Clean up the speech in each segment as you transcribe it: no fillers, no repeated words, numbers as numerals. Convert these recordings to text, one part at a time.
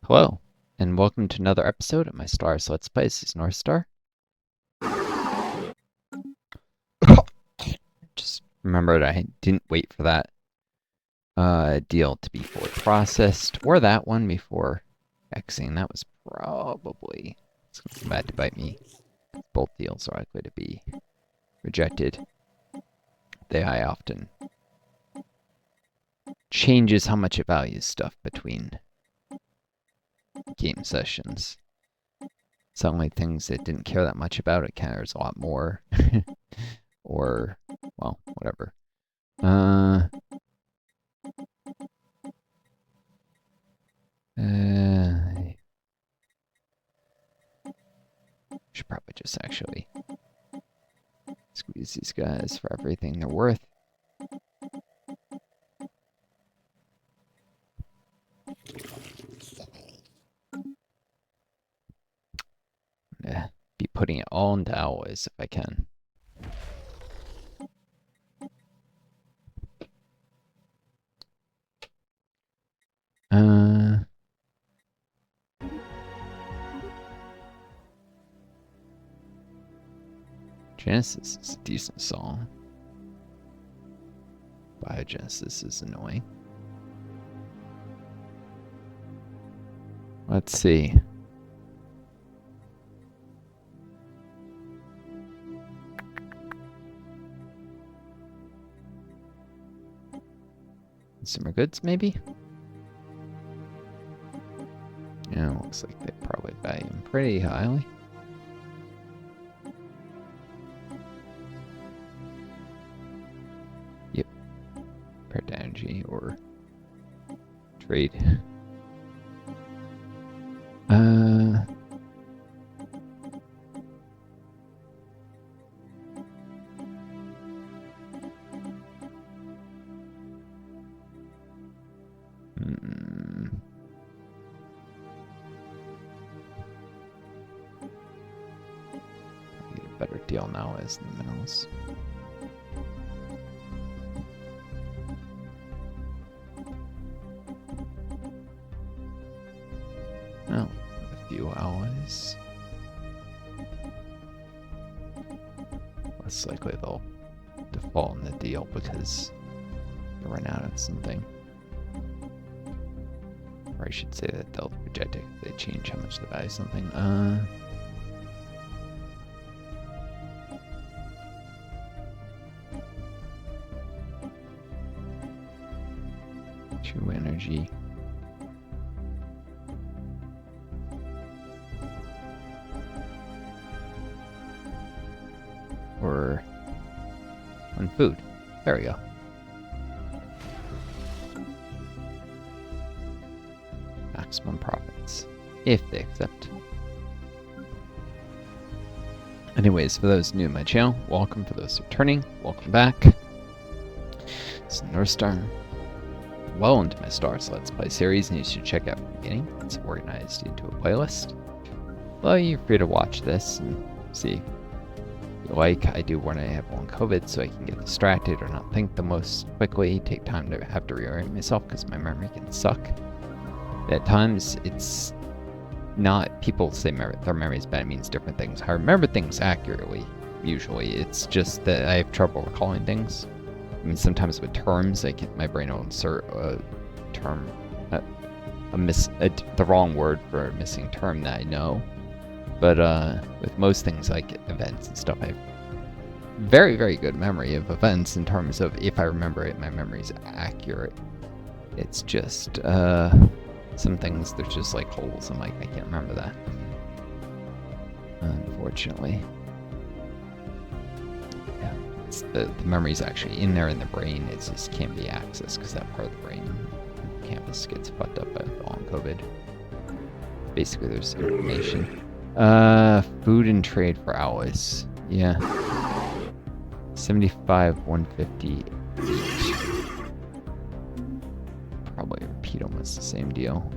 Hello, and welcome to another episode of my Stellaris Let's Play. This is Northstar. Just remembered I didn't wait for that deal to be fully processed, or that one before Xing. That was probably it's going to come back to bite me. Both deals are likely to be rejected. The AI often changes how much it values stuff between game sessions. Suddenly things it didn't care that much about, it cares a lot more. Or, well, whatever. Should probably just actually squeeze these guys for everything they're worth. Yeah, be putting it all into alloys if I can. Genesis is a decent song. Biogenesis is annoying. Let's see. Consumer goods, maybe? Yeah, looks like they probably value them pretty highly. Yep. Compared to energy or trade. Get a better deal now as the minerals. Well, a few alloys. Less likely they'll default in the deal because they run out of something. Or I should say that they'll reject it if they change how much they value something. True energy. Or on food. There we go. Maximum profits, if they accept. Anyways, for those new to my channel, welcome. For those returning, welcome back. It's Northstar. Well into my Stars Let's Play series, and you should check out from the beginning. It's organized into a playlist. Well, you're free to watch this and see if you like. I do when I have long COVID, so I can get distracted or not think the most quickly. Take time to have to reorient myself because my memory can suck. At times, it's not, people say their memory is bad, it means different things. I remember things accurately, usually. It's just that I have trouble recalling things. I mean, sometimes with terms, my brain will insert a term, the wrong word for a missing term that I know. But with most things like events and stuff, I have very, very good memory of events in terms of if I remember it, my memory is accurate. It's just, some things, there's just like holes. I'm like, I can't remember that. Unfortunately. Yeah, the memory's actually in there in the brain. It just can't be accessed because that part of the brain campus gets fucked up by long COVID. Basically, there's information. Food and trade for alloys. Yeah. 75, 150 each. Probably repeat almost the same deal.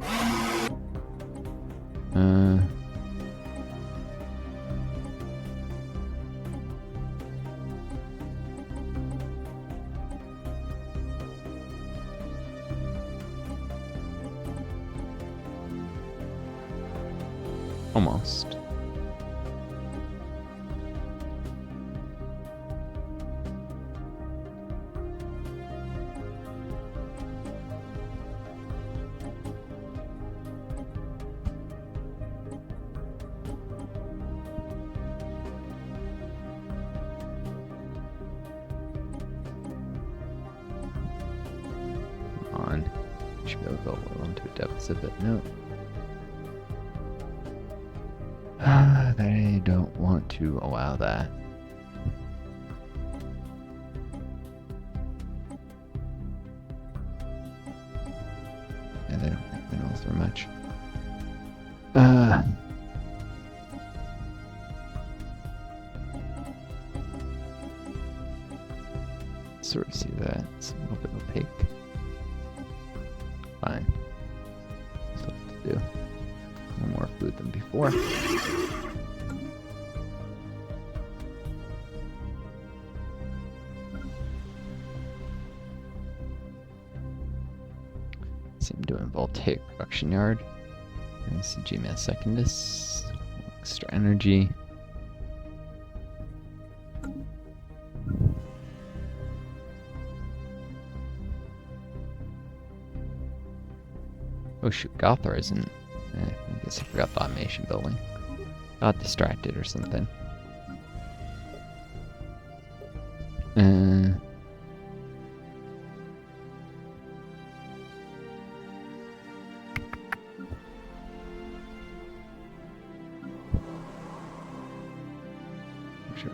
Almost. Should be able to go a little into a deficit, but no. They don't want to allow that. Yeah, they don't make minerals very much. Sort of see that. It's a little bit opaque. Fine. That's what to do. No more food than before. Seem to a voltaic production yard. There's the GMS secondus. Extra energy. Oh shoot, Gothar isn't. I guess I forgot the automation building. Got distracted or something.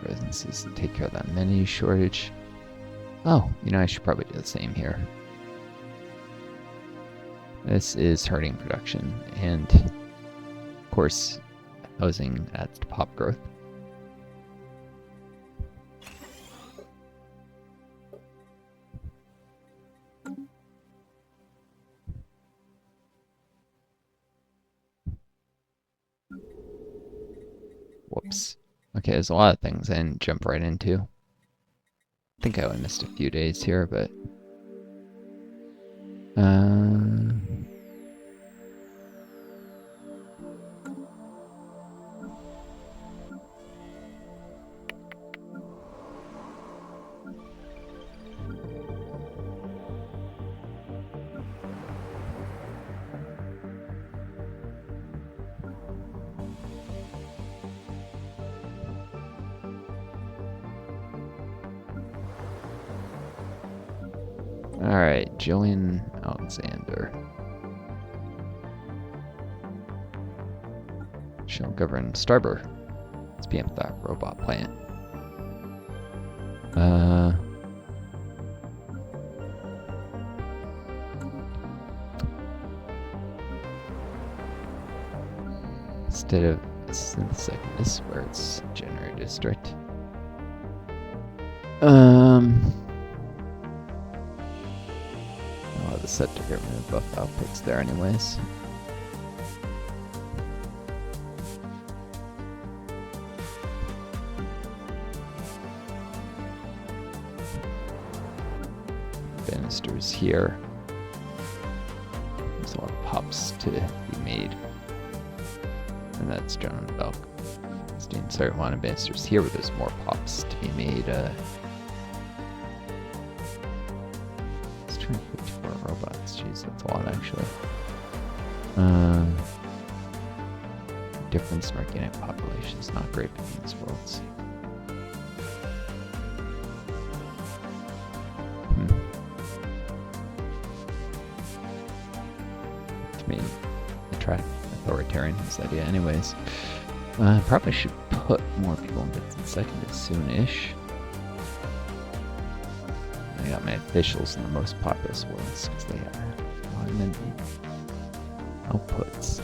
Residences to take care of that menu shortage. Oh, I should probably do the same here. This is hurting production, and of course, housing adds to pop growth. Whoops. Okay, there's a lot of things I didn't jump right into. I think I only missed a few days here, but... Alright, Jillian Alexander. She'll govern Starber. Let's be up that robot plant. Instead of this is where it's generator district. I'll have the set to get rid of buff outputs there anyways. Banisters here. There's a lot of pops to be made. And that's John Belk. Sorry, one of banisters here where there's more pops to be made. 254 robots. Jeez, that's a lot actually. Difference in organic population is not great between these worlds. To me, authoritarian is the idea anyways. Probably should put more people in bits and seconds soon-ish. I got my officials in the most populous worlds because they have a lot of outputs.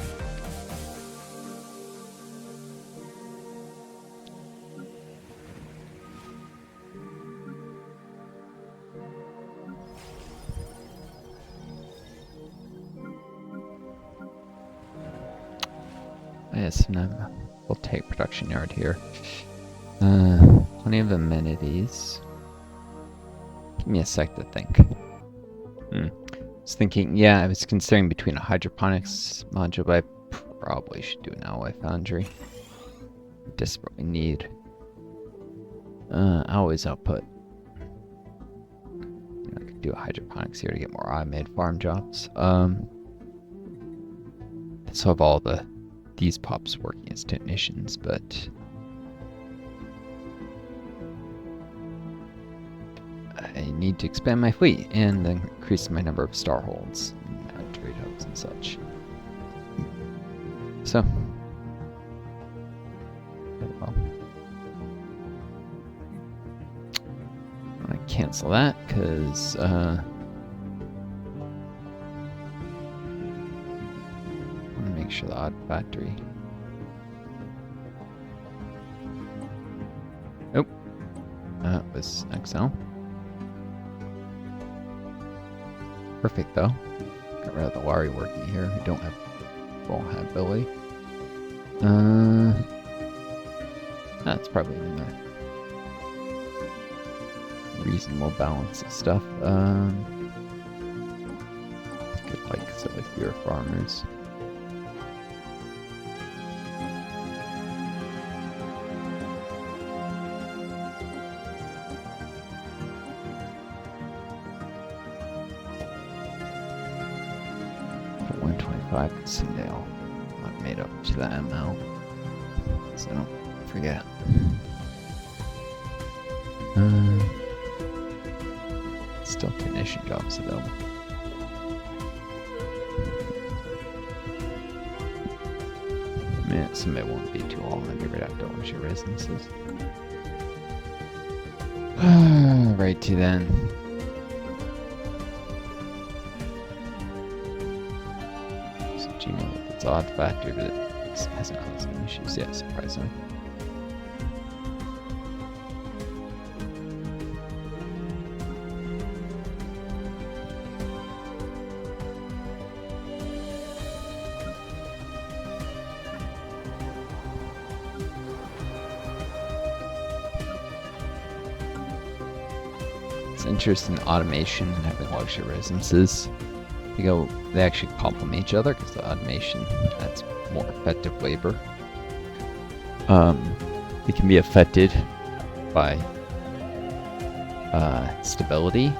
Yes, and we'll take production yard here. Plenty of amenities. Give me a sec to think. I was thinking, yeah, I was considering between a hydroponics module, but Probably should do an alloy foundry. Desperately need always output. I could do a hydroponics here to get more automated farm jobs. So have all these pops working as technicians, but I need to expand my fleet and increase my number of star holds and trade hubs and such. So, well, I cancel that because I want to make sure the odd factory. Nope, that was XL. Perfect though. Got rid of the Lari working here who don't have full habbility. That's probably in a reasonable balance of stuff. Could like fewer farmers. Sindale not made up to the ML, so don't forget. Still technician jobs available. Man, somebody won't be too long and get rid of those your residences. Righty then. It's odd factor, but it hasn't caused any issues yet, surprisingly. It's interesting automation and having luxury residences. They actually complement each other because the automation adds more effective labor. It can be affected by stability,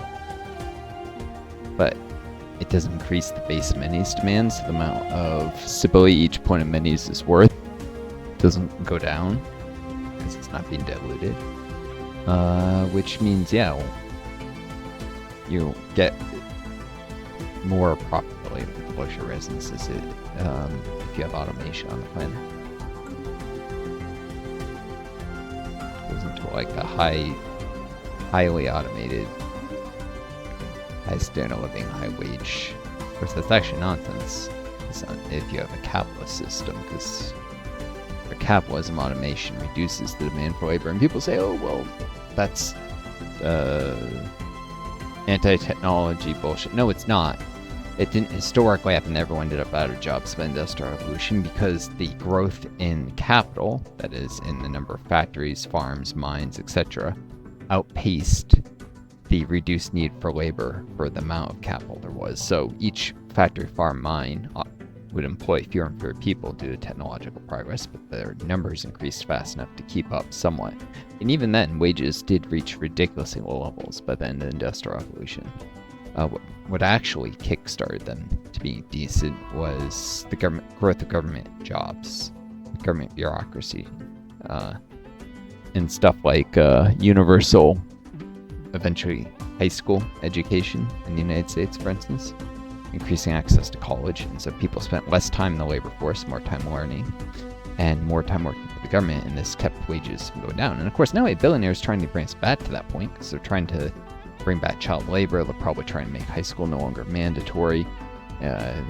but it does increase the base menus demands. So the amount of stability each point of menus is worth doesn't go down because it's not being diluted. Which means, yeah, you'll get more profitability with luxury residences if you have automation on the planner. It goes into like a highly automated, high standard of living, high wage. Of course, that's actually nonsense. It's not if you have a capitalist system, because for capitalism, automation reduces the demand for labor, and people say, "Oh, well, that's anti-technology bullshit." No, it's not. It didn't historically happen. Everyone ended up out of jobs by Industrial Revolution because the growth in capital, that is, in the number of factories, farms, mines, etc., outpaced the reduced need for labor for the amount of capital there was. So each factory, farm, mine would employ fewer and fewer people due to technological progress, but their numbers increased fast enough to keep up somewhat. And even then, wages did reach ridiculously low levels by the end of the Industrial Revolution. What actually kickstarted them to be decent was the growth of government jobs, government bureaucracy, and stuff like universal, eventually high school education in the United States, for instance, increasing access to college. And so people spent less time in the labor force, more time learning, and more time working for the government, and this kept wages from going down. And of course, now a billionaire is trying to bring us back to that point because they're trying to bring back child labor. They're probably trying to make high school no longer mandatory,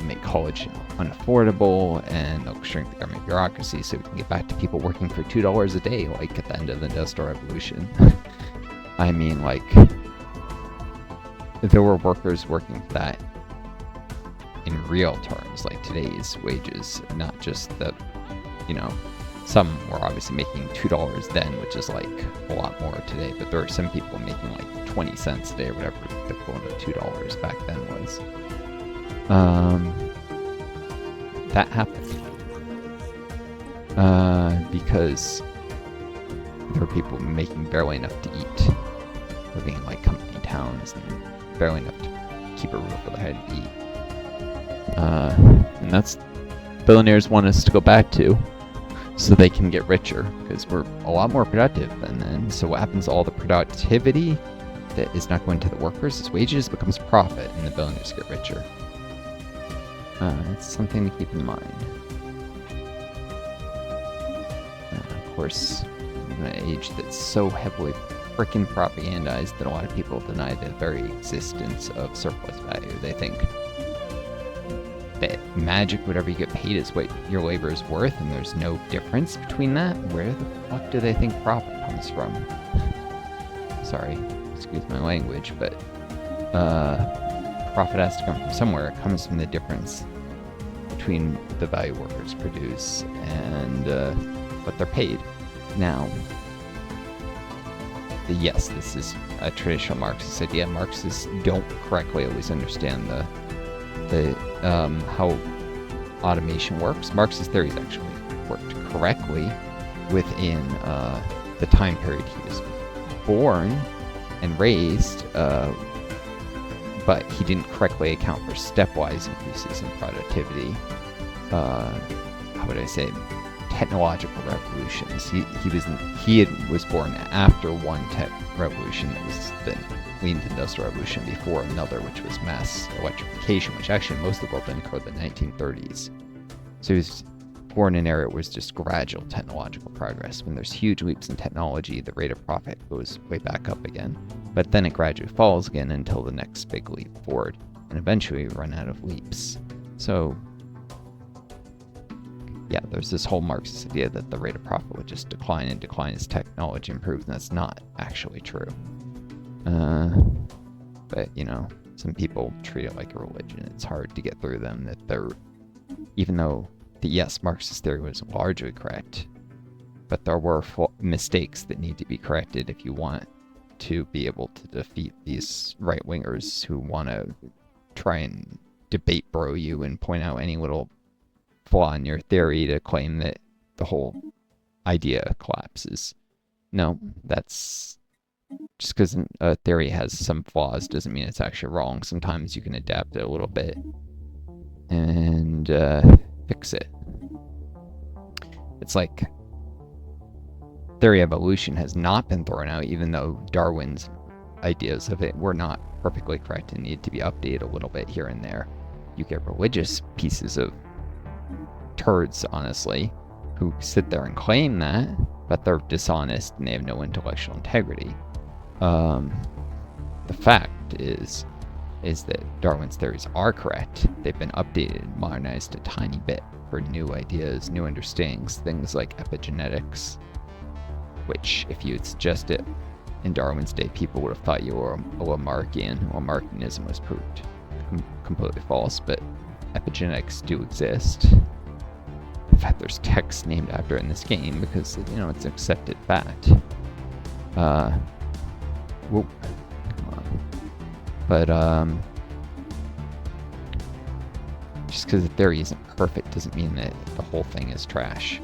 make college unaffordable, and they'll shrink the government bureaucracy so we can get back to people working for $2 a day, like at the end of the Industrial Revolution. I mean, like, there were workers working for that in real terms, like today's wages, not just that, some were obviously making $2 then, which is like a lot more today, but there are some people making like 20 cents a day or whatever the equivalent of $2 back then was. That happened. because there are people making barely enough to eat, living in like company towns and barely enough to keep a roof over their head to eat. And that's billionaires want us to go back to, so they can get richer, because we're a lot more productive than then. So what happens to all the productivity that is not going to the workers as wages becomes profit, and the billionaires get richer. It's something to keep in mind. Of course, in an age that's so heavily freaking propagandized that a lot of people deny the very existence of surplus value. They think that magic, whatever you get paid, is what your labor is worth, and there's no difference between that. Where the fuck do they think profit comes from? Sorry, excuse my language, but profit has to come from somewhere. It comes from the difference between the value workers produce and what they're paid. Now, yes, this is a traditional Marxist idea. Marxists don't correctly always understand the how automation works. Marxist theories actually worked correctly within the time period he was born and raised, but he didn't correctly account for stepwise increases in productivity. How would I say? Technological revolutions. He was born after one tech revolution that was the industrial revolution, before another, which was mass electrification, which actually most of the world didn't occur in the 1930s. So he was born in an era where it was just gradual technological progress. When there's huge leaps in technology, the rate of profit goes way back up again, but then it gradually falls again until the next big leap forward, and eventually we run out of leaps. So yeah, there's this whole Marxist idea that the rate of profit would just decline and decline as technology improves, and that's not actually true. But, you know, some people treat it like a religion. It's hard to get through them that they're, even though, yes, Marxist theory was largely correct, but there were mistakes that need to be corrected if you want to be able to defeat these right-wingers who want to try and debate bro you and point out any little flaw in your theory to claim that the whole idea collapses. No, that's just because a theory has some flaws doesn't mean it's actually wrong. Sometimes you can adapt it a little bit and fix it. It's like theory of evolution has not been thrown out, even though Darwin's ideas of it were not perfectly correct and need to be updated a little bit here and there. You get religious pieces of turds, honestly, who sit there and claim that, but they're dishonest and they have no intellectual integrity. The fact is that Darwin's theories are correct. They've been updated and modernized a tiny bit for new ideas, new understandings, things like epigenetics, which, if you had suggested in Darwin's day, people would have thought you were a Lamarckian. Lamarckianism was proved completely false, but epigenetics do exist. In fact, there's texts named after it in this game because, you know, it's an accepted fact. Whoop. Come on. But, just because the theory isn't perfect doesn't mean that the whole thing is trash.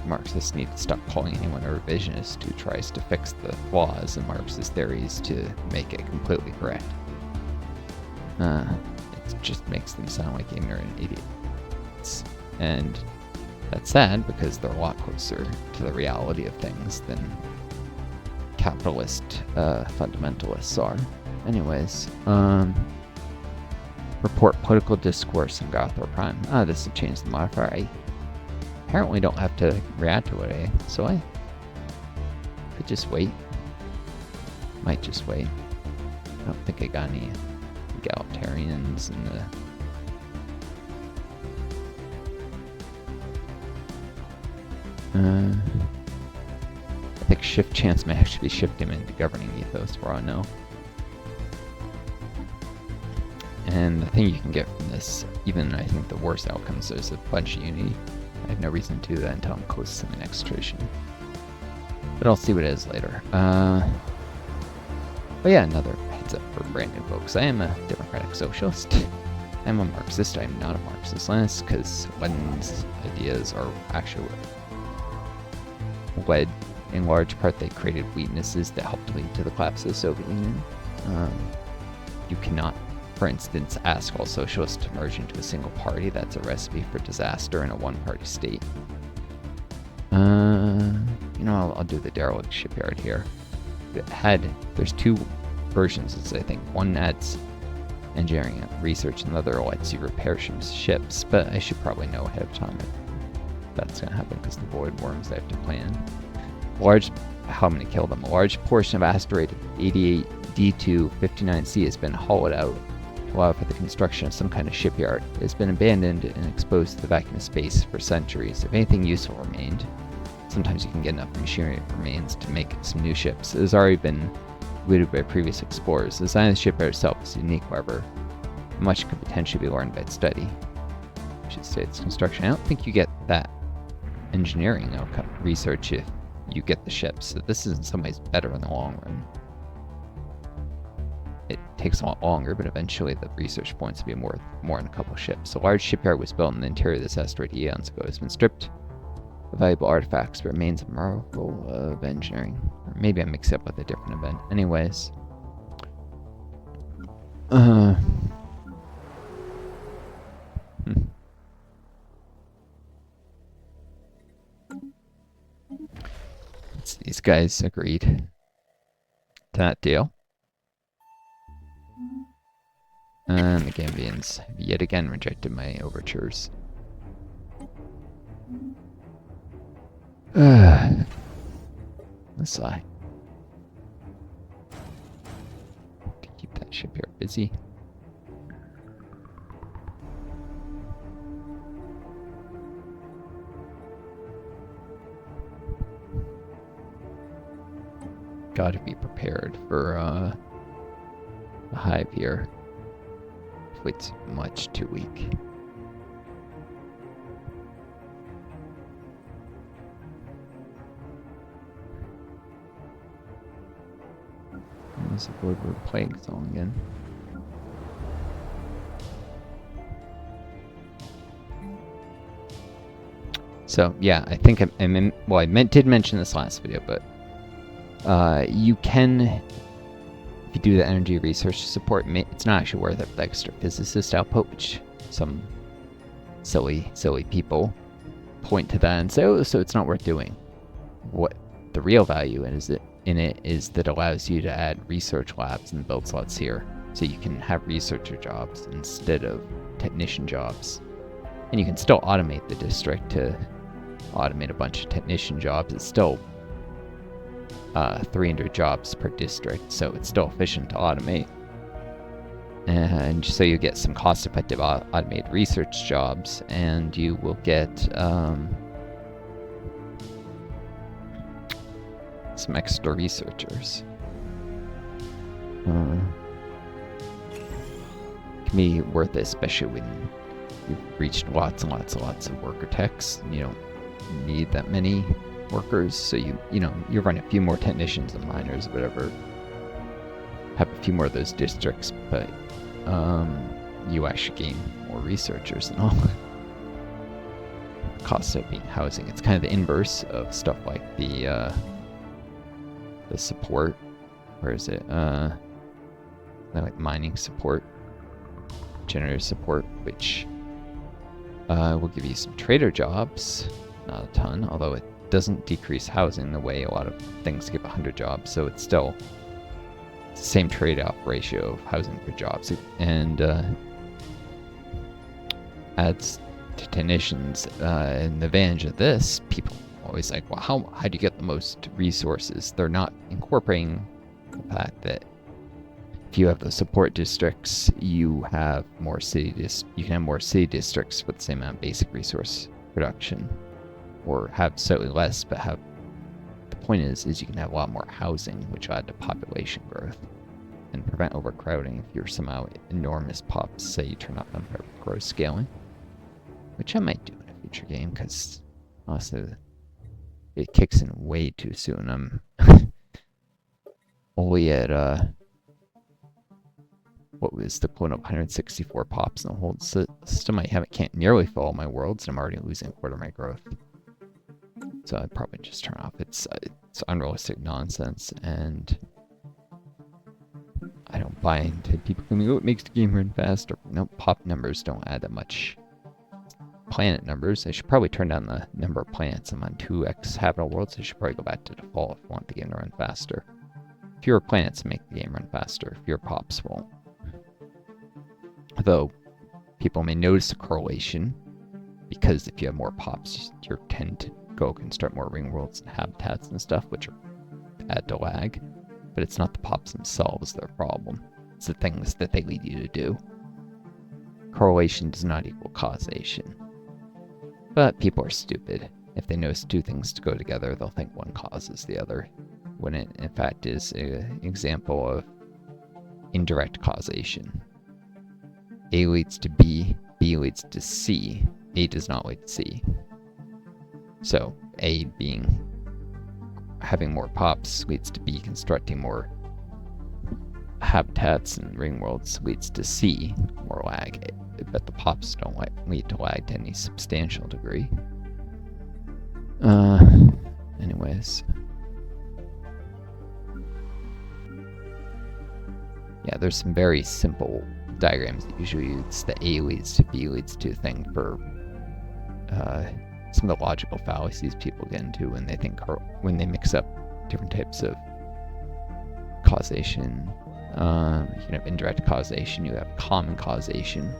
Marxists need to stop calling anyone a revisionist who tries to fix the flaws in Marxist theories to make it completely correct. It just makes them sound like ignorant idiots. And that's sad because they're a lot closer to the reality of things than capitalist fundamentalists are. Anyways, report political discourse in Gotham Prime. This will change the modifier. I apparently don't have to react to it, so I could just wait. Might just wait. I don't think I got any egalitarians in the... I think shift chance may actually shift him into governing ethos for all I know. And the thing you can get from this, even I think the worst outcomes, is a bunch of unity. I have no reason to do that until I'm close to my next tradition. But I'll see what it is later. But yeah, another heads up for brand new folks. I am a democratic socialist. I'm a Marxist. I'm not a Marxist-Leninist, because Lenin's ideas are actually led, in large part, they created weaknesses that helped lead to the collapse of the Soviet Union. You cannot, for instance, ask all socialists to merge into a single party. That's a recipe for disaster in a one-party state. You know, I'll do the derelict shipyard here. There's two versions, I think. One adds engineering and research, and the other lets you repair ships, but I should probably know ahead of time if that's going to happen, because the void worms they have to plan. How I'm going to kill them. A large portion of asteroid 88 D2 59C has been hollowed out to allow for the construction of some kind of shipyard. It has been abandoned and exposed to the vacuum of space for centuries. If anything useful remained, sometimes you can get enough machinery remains to make some new ships. It has already been looted by previous explorers. The design of the shipyard itself is unique, however. Much could potentially be learned by study. I should say it's construction. I don't think you get that engineering outcome research if you get the ships. So this is in some ways better in the long run. It takes a lot longer, but eventually the research points will be more in a couple ships. A large shipyard was built in the interior of this asteroid eons ago. It has been stripped of valuable artifacts, but remains a marvel of engineering. Or maybe I mix it up with a different event. Anyways. These guys agreed to that deal. And the Gambians have yet again rejected my overtures. Let's sigh. To keep that shipyard busy. Gotta be prepared for a hive here. It's much too weak. There's a Woodward Plague song again. So yeah, I think did mention this last video, but you can, if you do the energy research support, it's not actually worth it for the extra physicist output, which some silly people point to that and say, oh, so it's not worth doing. What the real value in it is that it allows you to add research labs and build slots here, so you can have researcher jobs instead of technician jobs. And you can still automate the district to automate a bunch of technician jobs. It's still 300 jobs per district, so it's still efficient to automate. And so you get some cost-effective automated research jobs, and you will get some extra researchers. Can be worth it, especially when you've reached lots and lots of worker techs, and you don't need that many workers, so you run a few more technicians and miners, whatever, have a few more of those districts, but you actually gain more researchers and all. The cost of being housing, it's kind of the inverse of stuff like the support. Where is it? Like mining support, generator support, which will give you some trader jobs, not a ton, although it doesn't decrease housing the way a lot of things give 100 jobs, so it's still the same trade-off ratio of housing per jobs, and adds to technicians. And the advantage of this, people always like, well, how do you get the most resources? They're not incorporating the fact that if you have the support districts, you have more you can have more city districts with the same amount of basic resource production, or have slightly less, but have, the point is you can have a lot more housing, which will add to population growth and prevent overcrowding if you're somehow enormous pops, say you turn up on growth scaling, which I might do in a future game, because honestly it kicks in way too soon. I'm only at what was the equivalent of 164 pops in the whole system. I can't nearly fill all my worlds, and I'm already losing a quarter of my growth. So I'd probably just turn off. It's unrealistic nonsense, and I don't buy into people claiming, oh, it makes the game run faster. No, pop numbers don't add that much. Planet numbers, I should probably turn down the number of planets. I'm on 2x habitable worlds. I should probably go back to default if I want the game to run faster. Fewer planets make the game run faster. Fewer pops won't. Though people may notice a correlation, because if you have more pops, you tend to go construct more ring worlds and habitats and stuff, which add to lag. But it's not the pops themselves that are the problem. It's the things that they lead you to do. Correlation does not equal causation. But people are stupid. If they notice two things to go together, they'll think one causes the other, when it in fact is an example of indirect causation. A leads to B, B leads to C, A does not lead to C. So A being having more pops leads to B constructing more habitats and ring worlds leads to C, more lag. But the pops don't lead to lag to any substantial degree. Anyways. Yeah, there's some very simple diagrams that usually use the A leads to B leads to thing for some of the logical fallacies people get into when they think, when they mix up different types of causation. You can have indirect causation, you have common causation,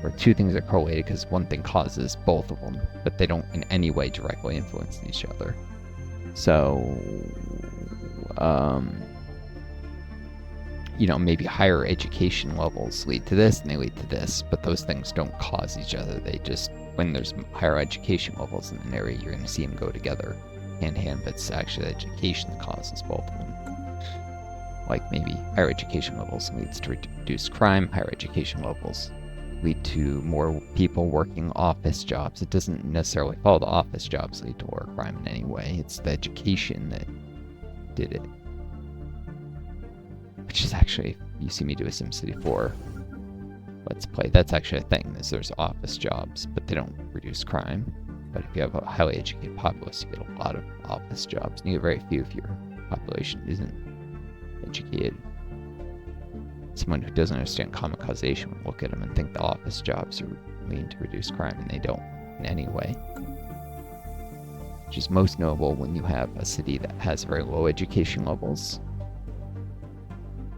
where two things are correlated because one thing causes both of them, but they don't in any way directly influence each other. So, maybe higher education levels lead to this and they lead to this, but those things don't cause each other. They just, when there's higher education levels in an area, you're going to see them go together hand in hand, but it's actually education that causes both of them. Like maybe higher education levels leads to reduced crime, higher education levels lead to more people working office jobs. It doesn't necessarily follow the office jobs lead to lower crime in any way. It's the education that did it. Which is actually, you see me do a SimCity 4 Let's Play, that's actually a thing, is there's office jobs, but they don't reduce crime. But if you have a highly educated populace, you get a lot of office jobs, and you get very few if your population isn't educated. Someone who doesn't understand common causation would look at them and think the office jobs are leading to reduce crime, and they don't in any way. Which is most notable when you have a city that has very low education levels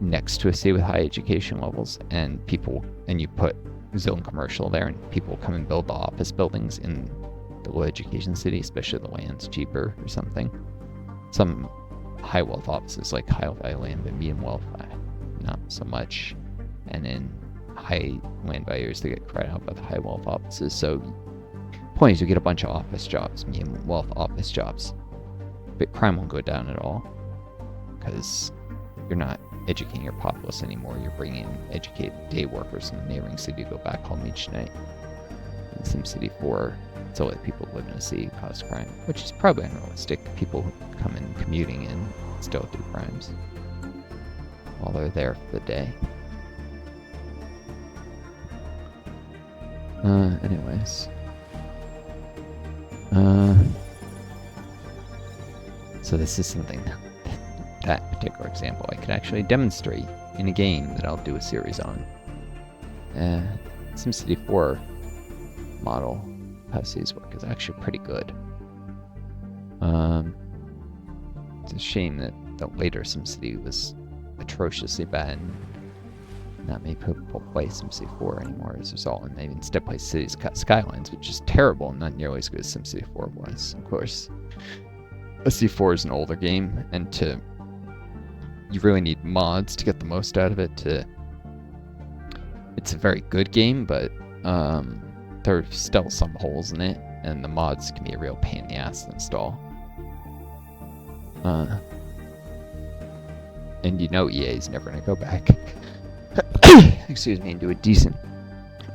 next to a city with high education levels, and you put zone commercial there, and people come and build the office buildings in the low education city, especially the land's cheaper or something. Some high wealth offices like high value land, but medium wealth not so much, and in high land values they get cried out by the high wealth offices. So point is, you get a bunch of office jobs, medium wealth office jobs, but crime won't go down at all because you're not educating your populace anymore. You're bringing in educated day workers in the neighboring city to go back home each night. In SimCity 4, it's only people who live in a city cause crime, which is probably unrealistic. People who come in commuting in still do crimes while they're there for the day. Anyways. So this is something that particular example I could actually demonstrate in a game that I'll do a series on. SimCity 4 model Pepsi's work is actually pretty good. It's a shame that the later SimCity was atrociously bad, and not many people play SimCity 4 anymore as a result, and they instead play Cities Skylines, which is terrible and not nearly as good as SimCity 4 was. Of course, SimCity 4 is an older game, and you really need mods to get the most out of it. It's a very good game, but there are still some holes in it, and the mods can be a real pain in the ass to install. And EA is never going to go back excuse me, and do a decent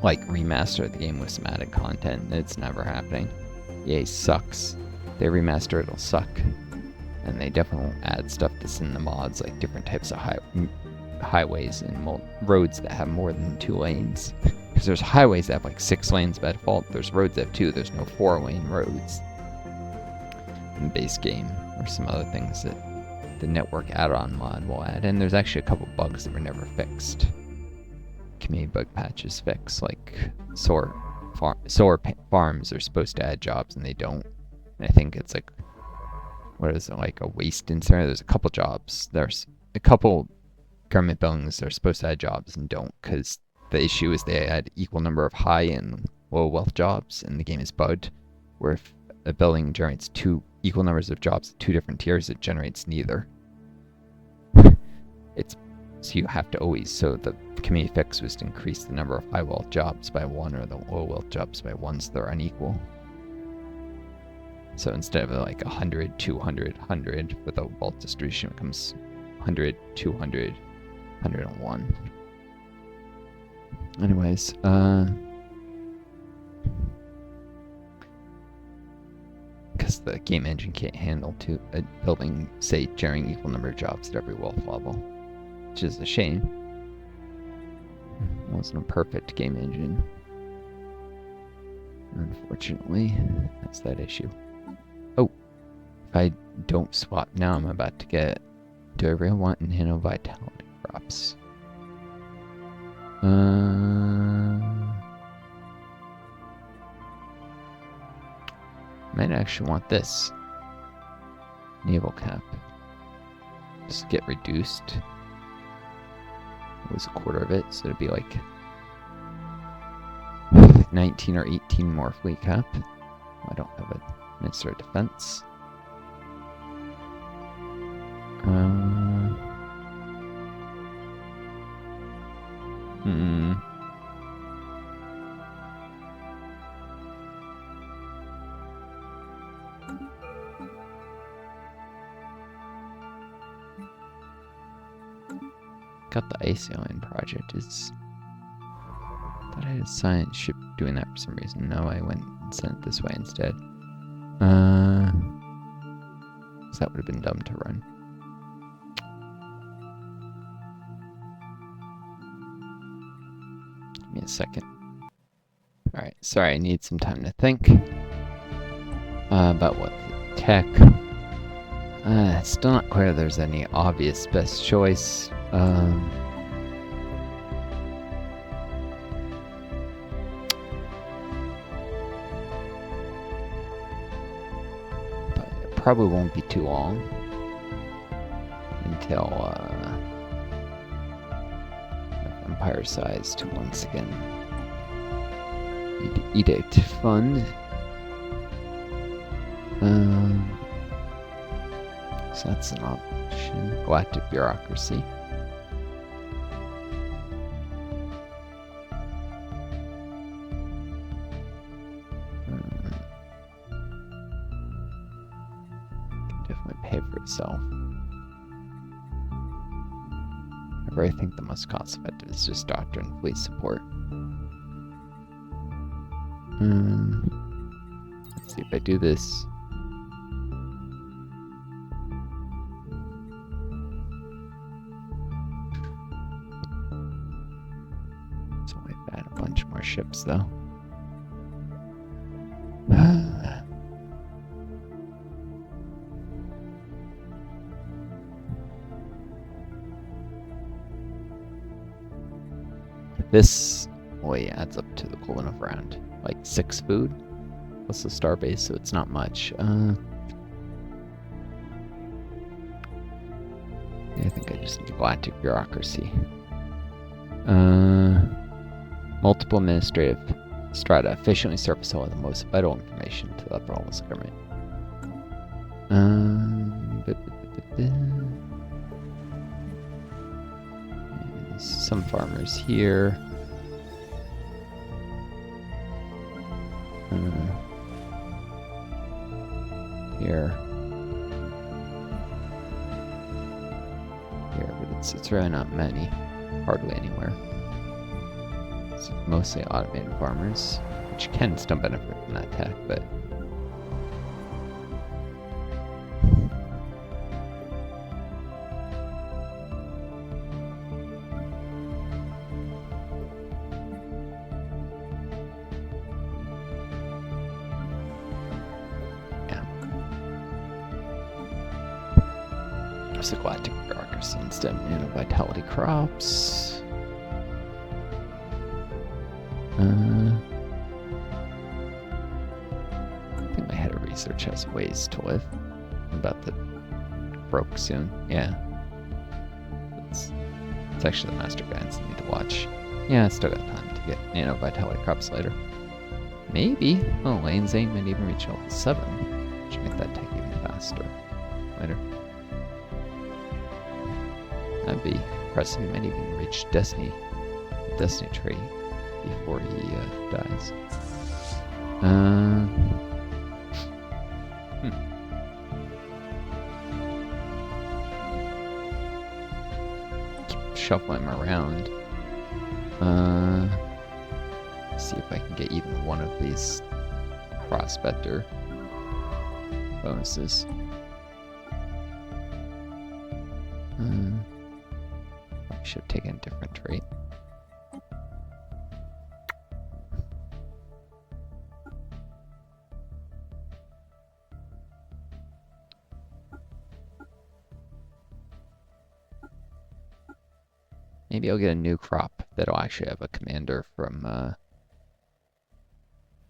remaster of the game with some added content. It's never happening. EA sucks. They remaster, it'll suck. And they definitely won't add stuff that's in the mods, like different types of highways and roads that have more than 2 lanes. Because there's highways that have like 6 lanes by default. There's roads that have 2. There's no 4-lane roads in the base game, or some other things that the network add-on mod will add. And there's actually a couple bugs that were never fixed. Community bug patches fix, like solar farms are supposed to add jobs and they don't. And I think it's like, what is it, like a waste incinerator? There's a couple jobs. There's a couple government buildings that are supposed to add jobs and don't, because the issue is they add equal number of high and low wealth jobs, and the game is bugged. Where if a building generates 2 equal numbers of jobs at 2 different tiers, it generates neither. So you have to always, so the community fix was to increase the number of high wealth jobs by 1 or the low wealth jobs by 1, so they're unequal. So instead of like 100, 200, 100 with a wealth distribution, it becomes 100, 200, 101. Anyways, because the game engine can't handle a building, say, generating equal number of jobs at every wealth level. Which is a shame. It wasn't a perfect game engine. Unfortunately, that's that issue. Oh, if I don't swap now, I'm about to get... Do I really want Nano Vitality crops? I might actually want this. Naval cap. Just get reduced. It was a quarter of it, so it'd be like 19 or 18 more fleet cap. I don't have a Minister of Defense. Got the Ice Alien project. Thought I had a science ship doing that for some reason. No, I went and sent it this way instead. So that would have been dumb to run. Give me a second. Alright, sorry, I need some time to think about what the tech. It's still not clear there's any obvious best choice. But it probably won't be too long until Empire size to once again edict fund. So that's an option. Galactic bureaucracy. Can definitely pay for itself. I really think the most cost effective is just doctor and fleet support. Let's see if I do this. So I've added a bunch more ships though. This only adds up to the equivalent of around like 6 food plus the star base, so it's not much. Yeah, I think I just need galactic bureaucracy. Multiple administrative strata efficiently surface all of the most vital information to the upper levels of government. Some farmers here. Here, but it's really not many, hardly anywhere. It's mostly automated farmers, which can still benefit from that tech, but course, the galactic bureaucracy instead. Vitality crops. I think my head of research has ways to live. I'm about to broke soon. Yeah. It's actually the master guidance I need to watch. Yeah, I still got time to get vitality crops later. Maybe. Oh, Lane's aim might even reach level 7. Should make that take even faster later. That'd be impressive. He might even reach Destiny trait before he dies. Keep shuffling him around. See if I can get even one of these prospector bonuses. Probably should have taken a different trait. Maybe I'll get a new crop that'll actually have a commander from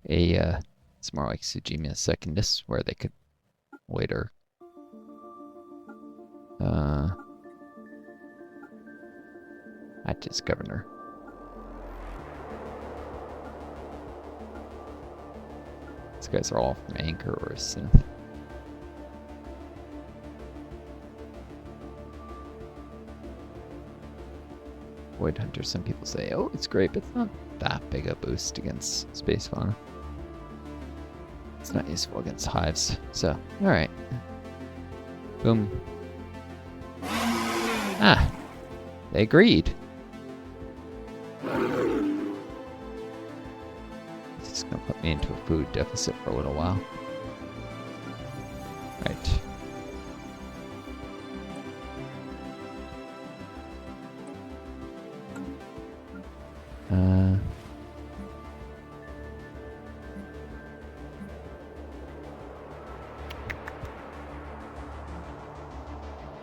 it's more like Tsujima Secondus, where they could later act as governor. These guys are all from Anchor or Synth. Void Hunter, some people say, oh, it's great, but it's not that big a boost against Space Fauna. It's not useful against hives, so, alright. Boom. Ah! They agreed! This is gonna put me into a food deficit for a little while. Right.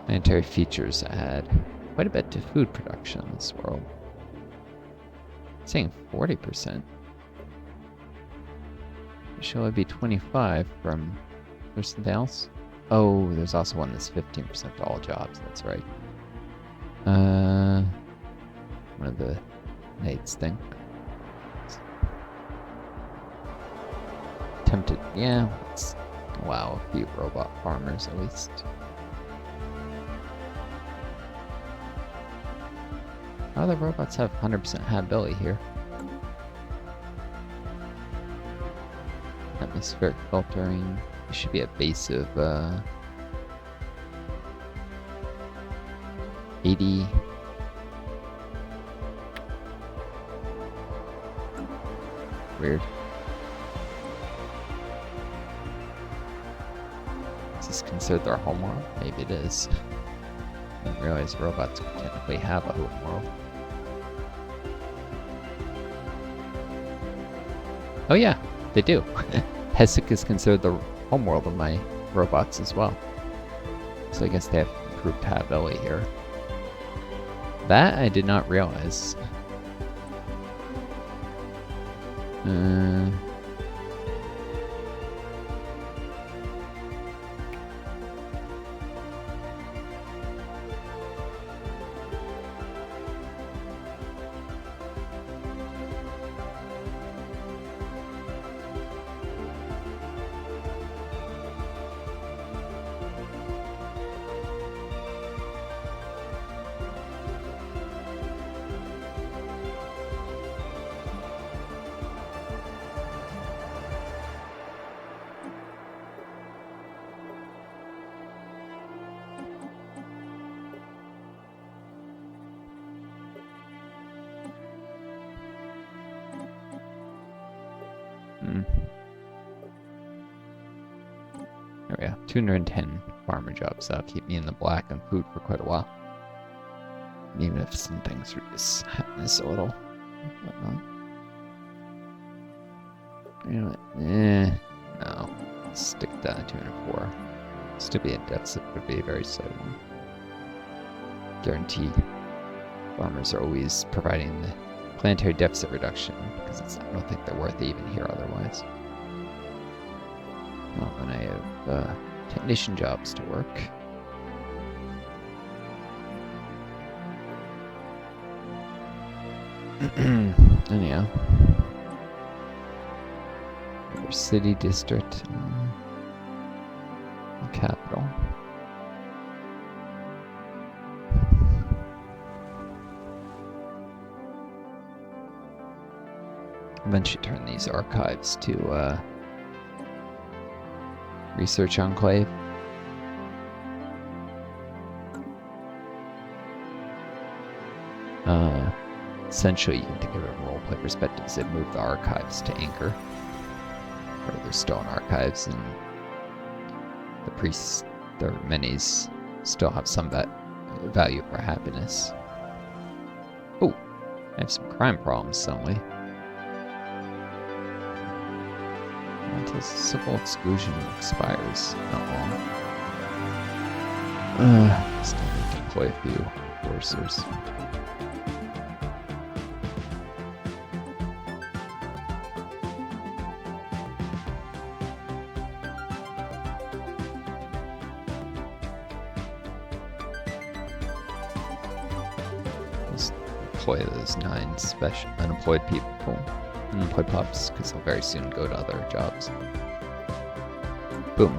Planetary features add quite a bit to food production in this world. It's saying 40%. It should only be 25 from... There's something else? Oh, there's also one that's 15% to all jobs, that's right. One of the knights thing. Tempted, yeah, let's allow a few robot farmers at least. How do the robots have 100% habbility here? Atmospheric filtering. It should be a base of 80. Weird. Is this considered their homeworld? Maybe it is. I didn't realize robots could technically have a homeworld. Oh yeah, they do. Hesek is considered the homeworld of my robots as well. So I guess they have improved habbility here. That I did not realize. There we go. 210 farmer jobs. That'll keep me in the black on food for quite a while. Even if some things reduce happiness a little. Whatnot. You know what? No. Stick that at 204. Still be in deficit, would be a very slow one. guarantee farmers are always providing the planetary deficit reduction, because I don't think they're worth it even here otherwise. Well, then I have technician jobs to work. Anyhow. Another city district. Capital. Eventually turn these archives to research enclave. Essentially, you can think of it from roleplay perspectives. It moved the archives to Anchor, where there's still in archives, and the priests, their minis, still have some value for happiness. Oh, I have some crime problems suddenly. Until civil exclusion expires, not long. Still need to deploy a few forcers. Let's deploy those 9 special unemployed people. Unemployed pups, because they'll very soon go to other jobs. Boom.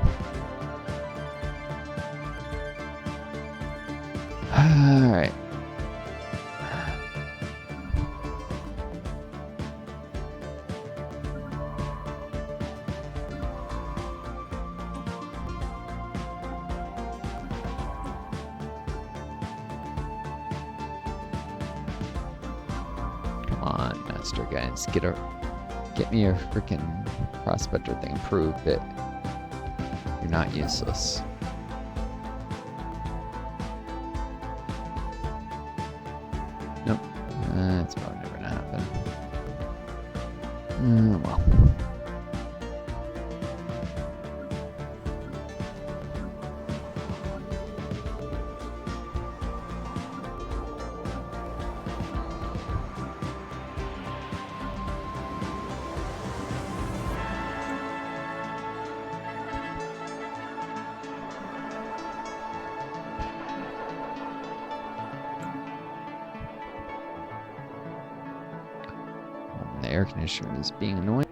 Alright. Come on, master guys, get me a freaking prospector thing. Prove that you're not useless. Nope. That's probably never gonna happen. Well. The air conditioner is being annoying.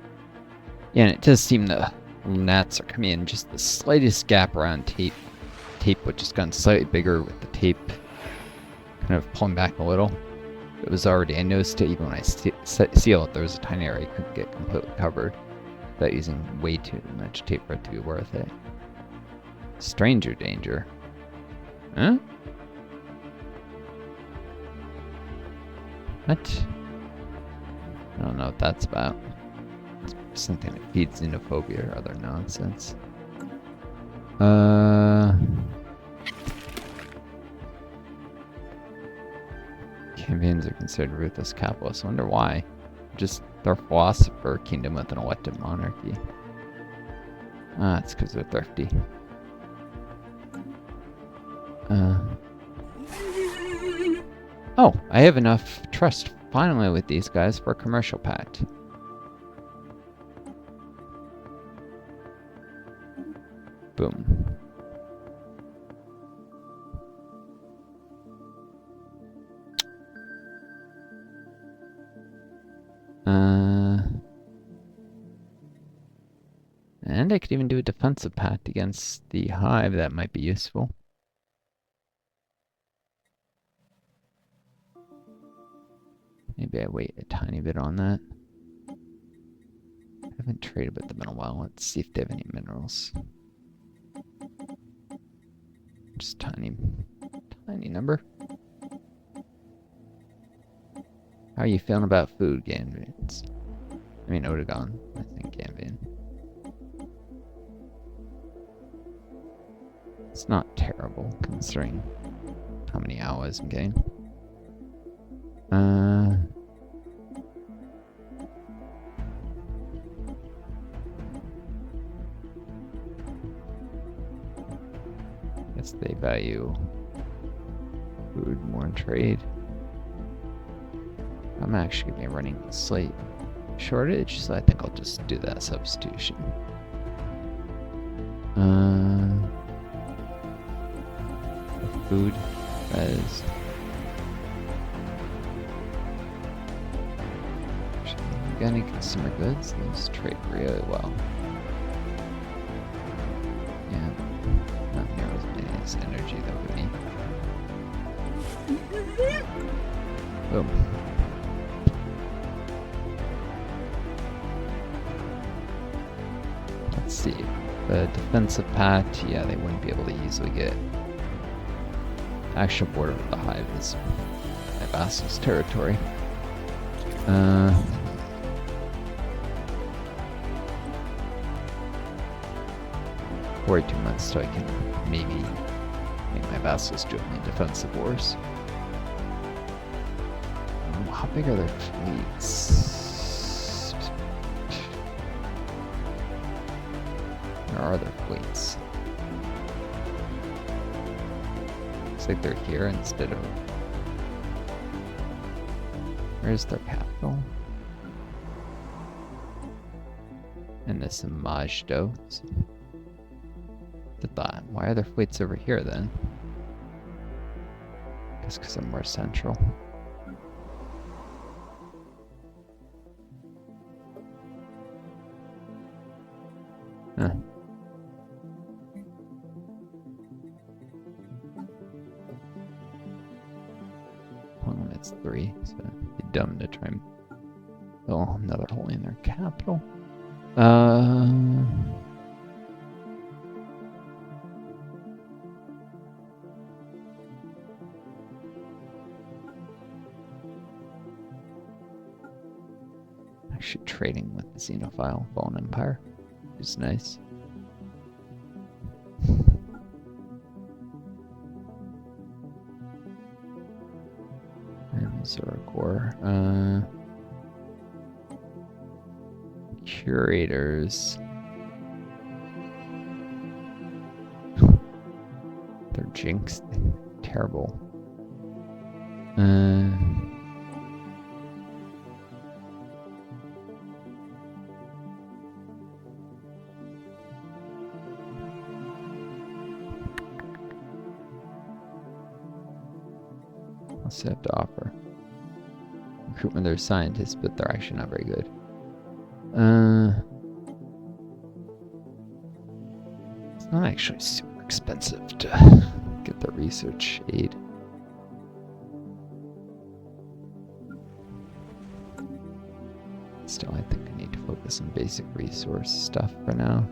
Yeah, and it does seem the gnats are coming in just the slightest gap around tape. Tape which has gotten slightly bigger with the tape kind of pulling back a little. It was already, I noticed it even when I seal it, there was a tiny area I couldn't get completely covered without using way too much tape for it to be worth it. Stranger danger. Huh? What? I don't know what that's about. It's something that feeds xenophobia or other nonsense. Campaigns are considered ruthless capitalists. I wonder why. Just their philosopher kingdom with an elected monarchy. It's because they're thrifty. Oh, I have enough trust finally with these guys for a commercial pact. Boom. And I could even do a defensive pact against the hive. That might be useful. Maybe I wait a tiny bit on that. I haven't traded with them in a while. Let's see if they have any minerals. Just tiny number. How are you feeling about food, Ganvians? I mean, Odegon. I think Ganvian. It's not terrible, considering how many hours I'm getting. Guess they value Food, more trade. I'm actually gonna be running a slate shortage, so I think I'll just do that substitution. Food as got any consumer goods? Those trade really well. Yeah, not near as many as energy though we need. Boom. Let's see. The defensive pact, yeah, they wouldn't be able to easily get. Actual border with the hive is my vassal's territory. 42 months so I can maybe make my vassals join me in defensive wars. How big are their fleets? Where are their fleets? Looks like they're here instead of... Where's their capital? And this Majdo. Why are their fleets over here then? Guess because I'm more central. Huh. Well, it's 3, so it'd be dumb to try and fill another hole in their capital. Actually trading with the Xenophile Fallen Empire is nice. And Zergor. Curators. They're jinxed. Terrible. What's they have to offer? Recruitment, they're scientists, but they're actually not very good. It's not actually super expensive to get the research aid. Still, I think I need to focus on basic resource stuff for now.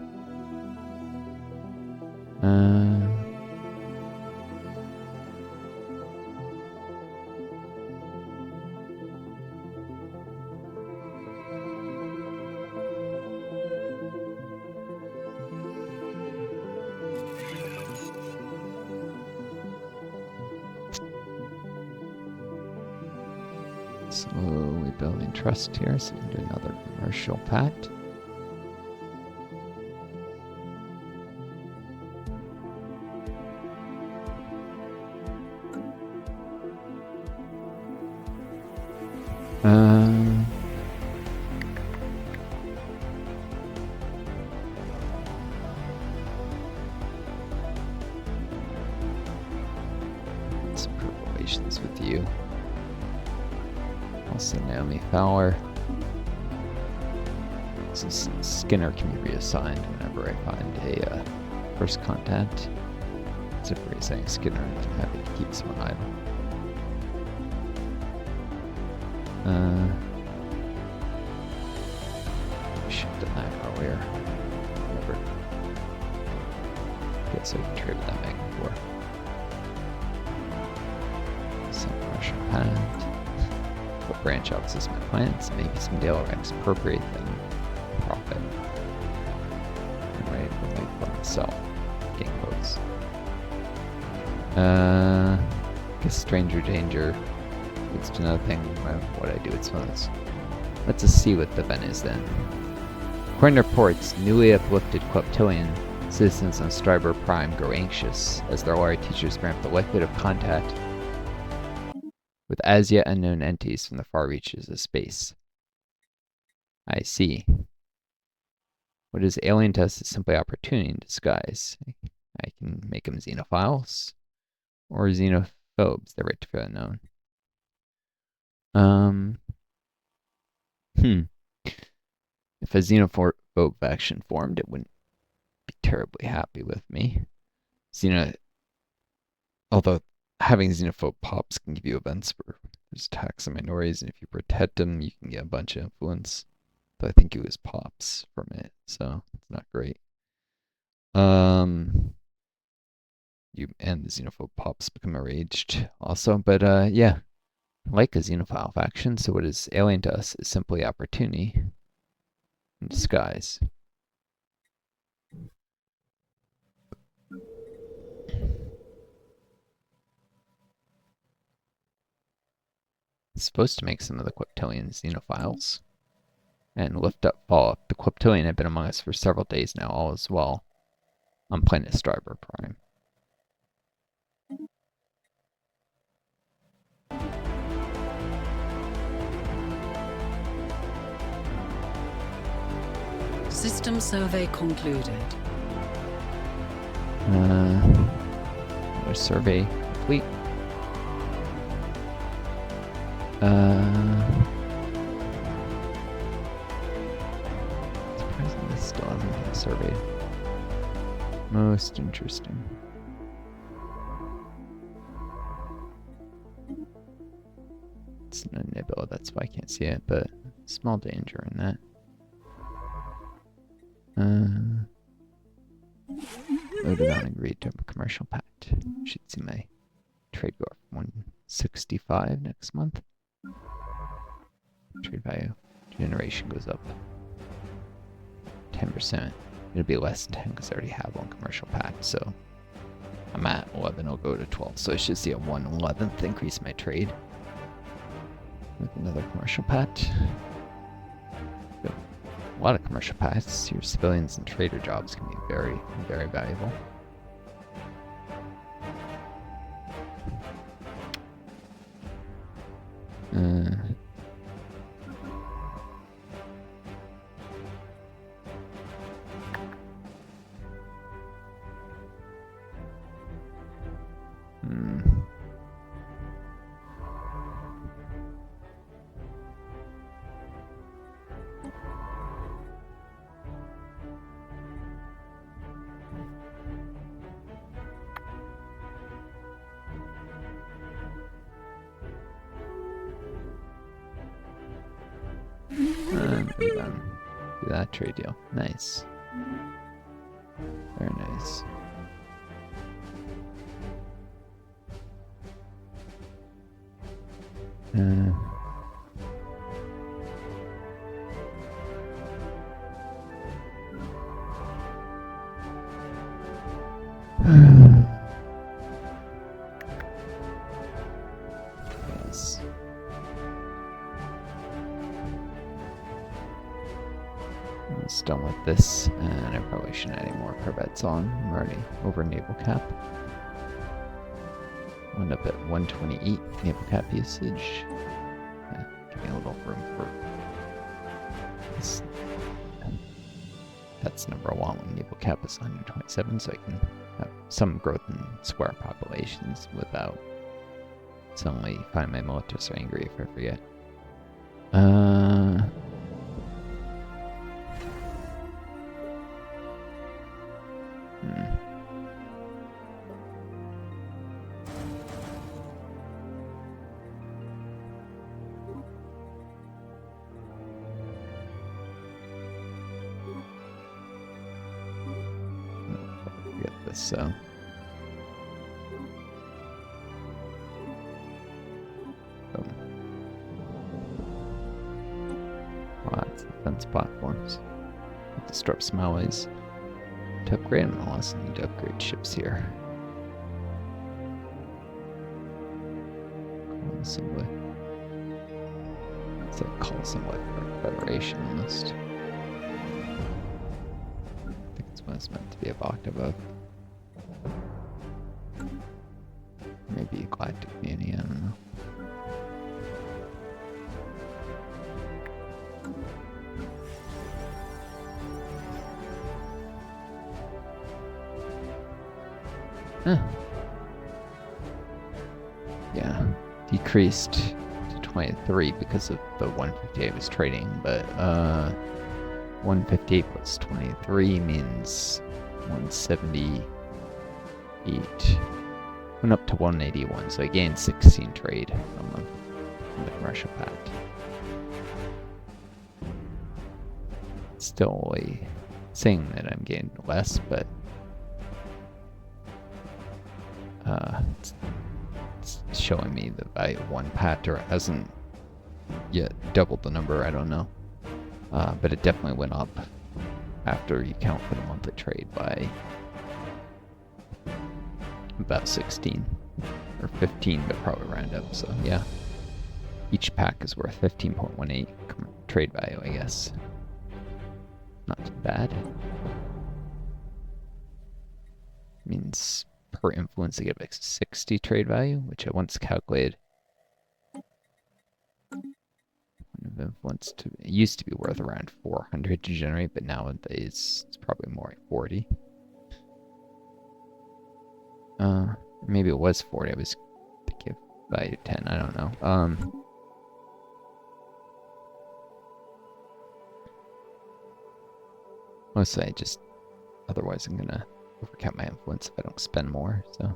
Slowly building trust here, so we can do another commercial pact. Let's improve relations with you. Also Naomi Fowler. So Skinner can be reassigned whenever I find a first contact. As if we're saying Skinner, I'm happy to keep someone idle. We should have done that earlier. Whatever. Guess I can trade with that Megan for some Russian patent. But branch out system plants, maybe some Stellaris, appropriate them, profit. I'm ready for myself. Getting close. Guess stranger danger. It's another thing what I do with Swans. Let's just see what the event is then. According to reports, newly uplifted Kleptilian citizens on Striber Prime grow anxious as their lawyer teachers ramp the likelihood of contact with as yet unknown entities from the far reaches of space. I see. What is alien to us is simply opportunity in disguise. I can make them xenophiles or xenophobes. They're right to feel unknown. If a xenophobe faction formed, it wouldn't be terribly happy with me. Although having xenophobe pops can give you events where there's attacks on minorities, and if you protect them, you can get a bunch of influence. But I think it was pops from it, so it's not great. And the xenophobe pops become enraged also, but yeah, I like a xenophile faction. So what is alien to us is simply opportunity in disguise. It's supposed to make some of the Queptilians xenophiles. And lift up, fall up. The Queptilian have been among us for several days now, all is well. On planet Striver Prime. System survey concluded. Survey complete. Surprising this still hasn't been surveyed. Most interesting. It's in a nebula, that's why I can't see it, but small danger in that. Loaded on agreed to a commercial pact. Should see my trade go up 165 next month. Trade value generation goes up 10%. It'll be less than 10 because I already have one commercial pact, so I'm at 11, I'll go to 12. So I should see a 1/11th increase in my trade with another commercial pact. A lot of commercial pacts, your civilians and trader jobs can be very, very valuable. Do that trade deal. Nice. Very nice. Yes. Almost done with this, and I probably shouldn't add any more corvettes on. I'm already over naval cap. End up at 128 naval cap usage. Yeah, give me a little room for this. That's number one when naval cap is 127, so I can have some growth in square populations without suddenly find my military so angry if I forget. Forget this, so. Lots of defense platforms. Have to store some alloys to upgrade them. I also need to upgrade ships here. Call assembly. It's like call assembly for Federation almost. I think it's what it's meant to be evocative of. Maybe a galactic community, I don't know. Huh. Yeah, decreased to 23 because of the 158 was trading, but 158 plus 23 means 178. Went up to 181, so I gained 16 trade from the commercial pact. Still saying that I'm getting less, but it's showing me the value of one pact, or it hasn't yet doubled the number, I don't know. But it definitely went up after you count for the monthly trade by about 16 or 15, but probably round up. So yeah, each pack is worth 15.18 trade value, I guess. Not too bad. Means per influence I get like 60 trade value, which I once calculated. Influence to it used to be worth around 400 to generate, but nowadays it's probably more like 40. Maybe it was 40. I was thinking value 10. I don't know. Mostly I just, otherwise I'm gonna overcount my influence if I don't spend more. So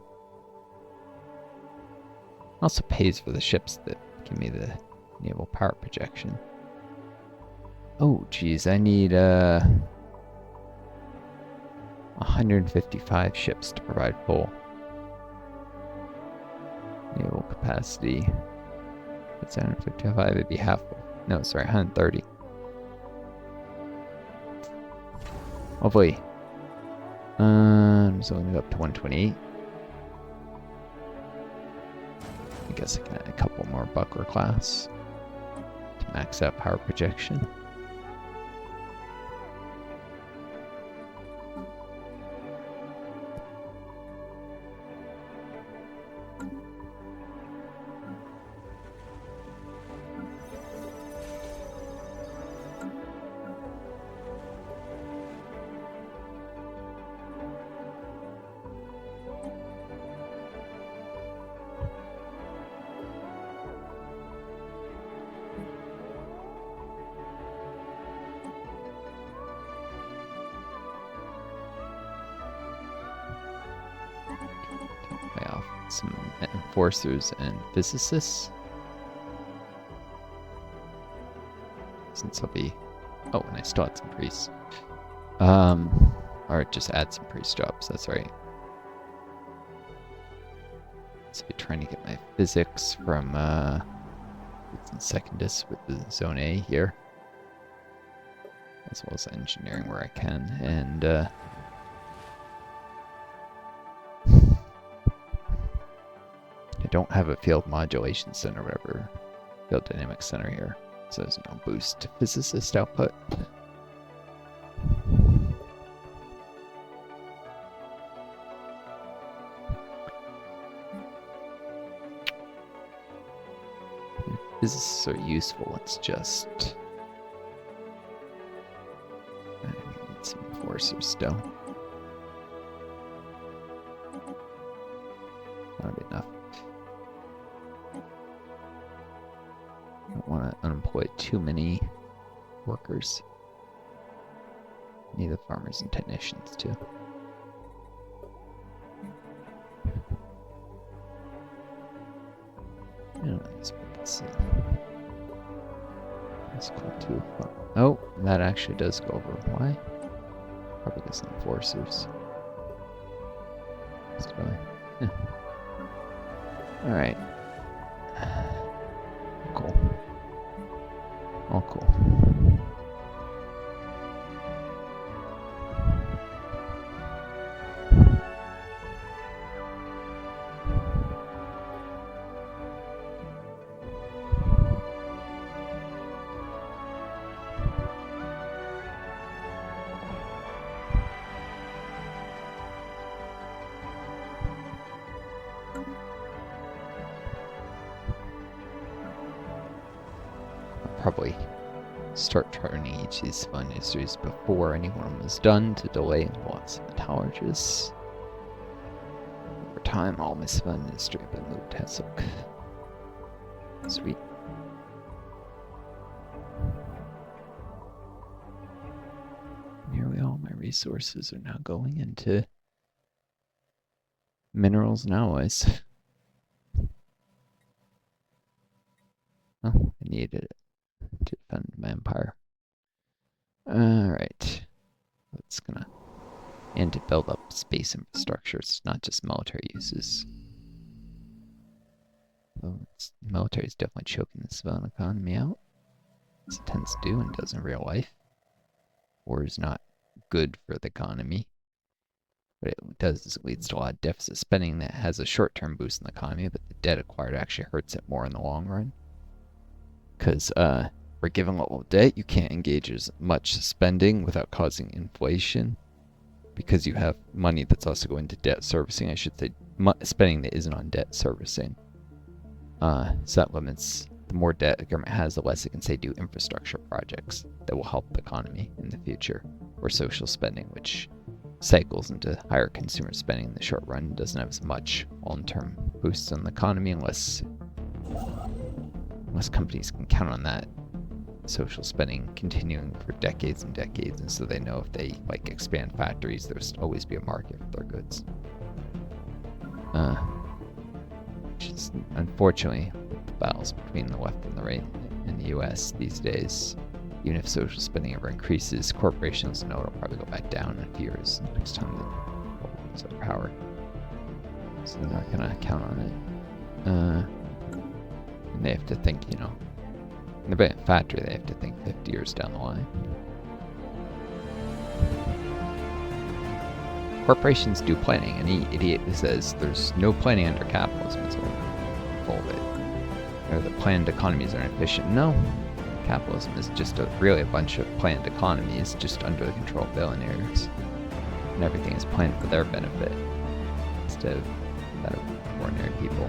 also pays for the ships that give me the naval power projection. Oh geez, I need 155 ships to provide full naval capacity. It's 155, it'd be half full. No, sorry, 130. Hopefully. I'm just going up to 128. I guess I can add a couple more buckler class to max out power projection. Some enforcers and physicists. Since I'll be... Oh, and I still had some priests. Or just add some priest jobs, that's right. So I'm trying to get my physics from secondus with the zone A here. As well as engineering where I can, and I don't have a field modulation center, whatever, field dynamics center here, so there's no boost to physicist output. Physicists are useful, it's just I need some enforcers still. Not enough. I don't want to unemploy too many workers. Need the farmers and technicians too. Let's see. That's cool too. Oh, that actually does go over. Why? Probably because enforcers. Yeah. Alright. Cool. All cool. Probably start turning each of these fund histories before any one was done to delay lots of metallurgists. time, all my civilian industry have been moved to Hesselk. Sweet. Nearly all my resources are now going into minerals and alloys. Oh, I needed it to defend my empire. Alright. And to build up space infrastructures, not just military uses. Well, military is definitely choking the civilian economy out, as it tends to do and does in real life. War is not good for the economy. What it does is it leads to a lot of deficit spending that has a short-term boost in the economy, but the debt acquired actually hurts it more in the long run. Because for a given level of debt, you can't engage as much spending without causing inflation. Because you have money that's also going to debt servicing, I should say, spending that isn't on debt servicing. So that limits the more debt the government has, the less it can say do infrastructure projects that will help the economy in the future, or social spending, which cycles into higher consumer spending in the short run and doesn't have as much long-term boosts on the economy unless companies can count on that social spending continuing for decades and decades, and so they know if they expand factories, there's always be a market for their goods. Which is unfortunately the battles between the left and the right in the U.S. these days. Even if social spending ever increases, corporations know it'll probably go back down in a few years next time the Republicans are power. So they're not gonna count on it. And they have to think, in the big factory, they have to think 50 years down the line. Corporations do planning. Any idiot who says there's no planning under capitalism is full of it. Or the planned economies are inefficient. No. Capitalism is just really a bunch of planned economies just under the control of billionaires. And everything is planned for their benefit instead of that of ordinary people.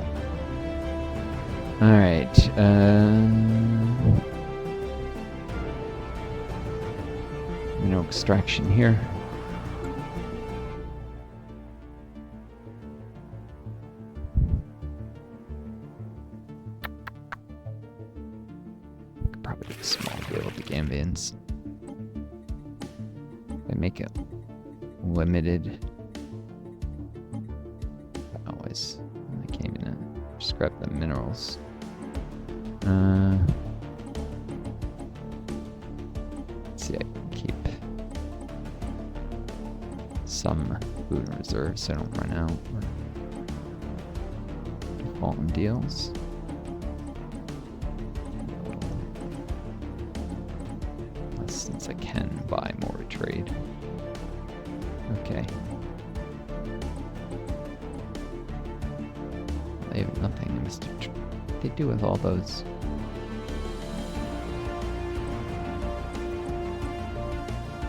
Alright, mineral extraction here. Could probably do a small deal with the Gambians. They make it limited. Always, I can't even just grab the minerals. Let's see, I can keep some food in reserve so I don't run out. Default in deals. Since I can buy more to trade. Okay. They have nothing. They do with all those.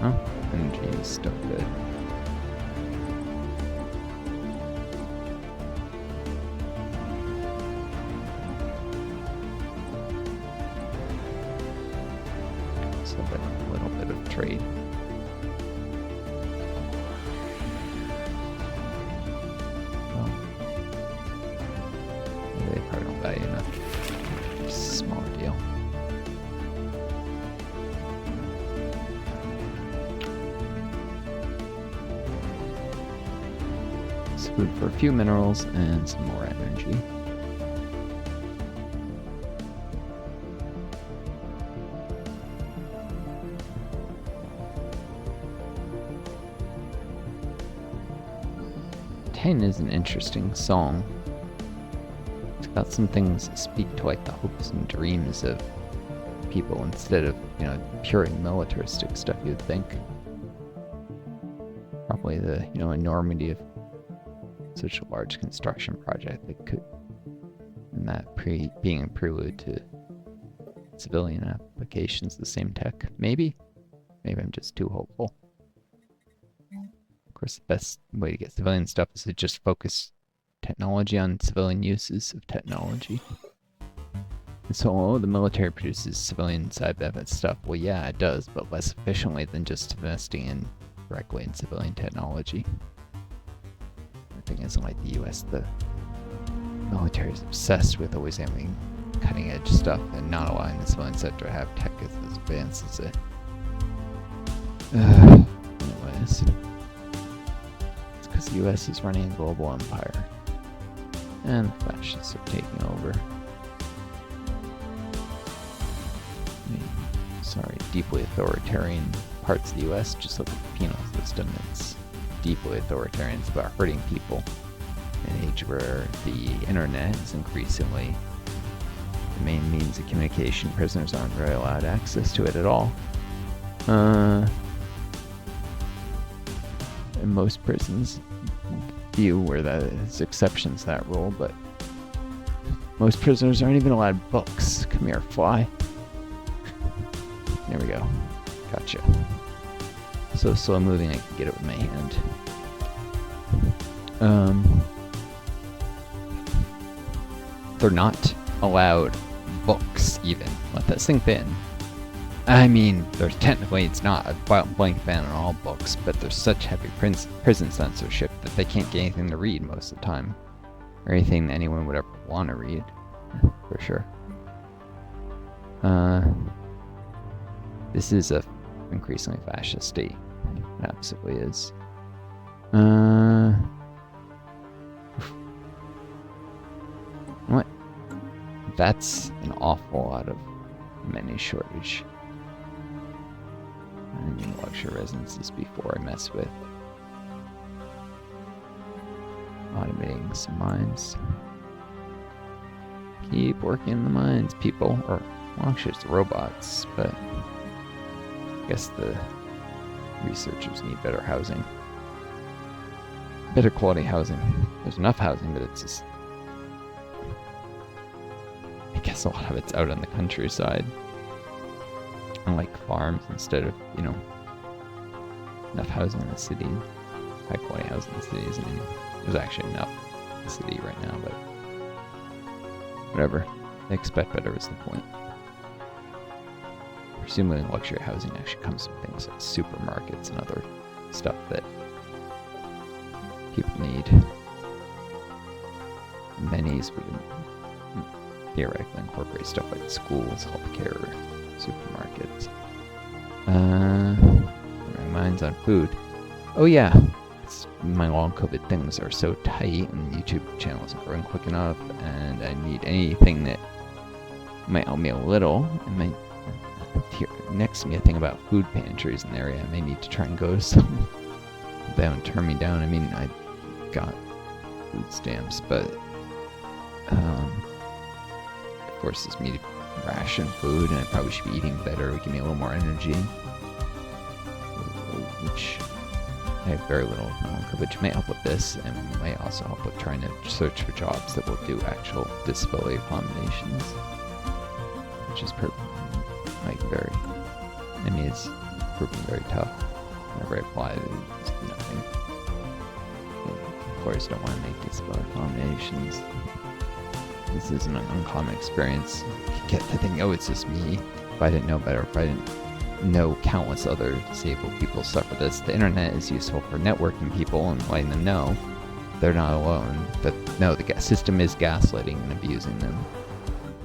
Oh, energy is still good. So a little bit of trade. Well, they probably don't value enough. Just a small deal. It's food for a few minerals and some more energy. Is an interesting song. It's got some things that speak to the hopes and dreams of people instead of, purely militaristic stuff you'd think. Probably the, enormity of such a large construction project that could, and that being a prelude to civilian applications of the same tech. Maybe I'm just too hopeful. Of course, the best way to get civilian stuff is to just focus technology on civilian uses of technology. And so, the military produces civilian side benefit stuff. Well, yeah, it does, but less efficiently than just investing directly in civilian technology. thing is, like the U.S., the military is obsessed with always having cutting edge stuff and not allowing the civilian sector to have tech as advanced as it. Anyways, it's because the U.S. is running a global empire, and the fascists are taking over. Sorry, deeply authoritarian parts of the U.S. Just look at the penal system. It's deeply authoritarian. It's about hurting people. In an age where the internet is increasingly the main means of communication, prisoners aren't really allowed access to it at all. In most prisons, few where there's exceptions to that rule, but most prisoners aren't even allowed books. Come here, fly. There we go. Gotcha. So slow moving I can get it with my hand. They're not allowed books even. Let that sink in. I mean, there's technically it's not a blank ban on all books, but there's such heavy prison censorship that they can't get anything to read most of the time. Or anything that anyone would ever want to read. For sure. This is a increasingly fascist state. It absolutely is. What? That's an awful lot of many shortage. I need luxury residences before I mess with automating some mines. Keep working the mines, people. Or, well, actually, it's the robots, but I guess the researchers need better housing. Better quality housing. There's enough housing, but it's just... I guess a lot of it's out on the countryside. Unlike farms, instead of, enough housing in the city. High quality housing in the cities. I mean, there's actually enough in the city right now, but... whatever. They expect better is the point. Presumably luxury housing actually comes from things like supermarkets and other stuff that people need. Many's would theoretically incorporate stuff like schools, healthcare, supermarkets. My mind's on food. Oh yeah, my long COVID things are so tight and YouTube channel isn't growing quick enough, and I need anything that might help me a little. And my here next to me a thing about food pantries in the area. I may need to try and go to some. They don't turn me down. I mean, I got food stamps, but it forces me to ration food, and I probably should be eating better. It would give me a little more energy, which I have very little of, which may help with this, and might also help with trying to search for jobs that will do actual disability accommodations, which is it's proving very tough. Whenever I apply, there's nothing. Employers don't want to make disability accommodations. This is an uncommon experience. You get to think, oh, it's just me. If I didn't know better, if I didn't know countless other disabled people suffer this, the internet is useful for networking people and letting them know they're not alone. That no, the system is gaslighting and abusing them.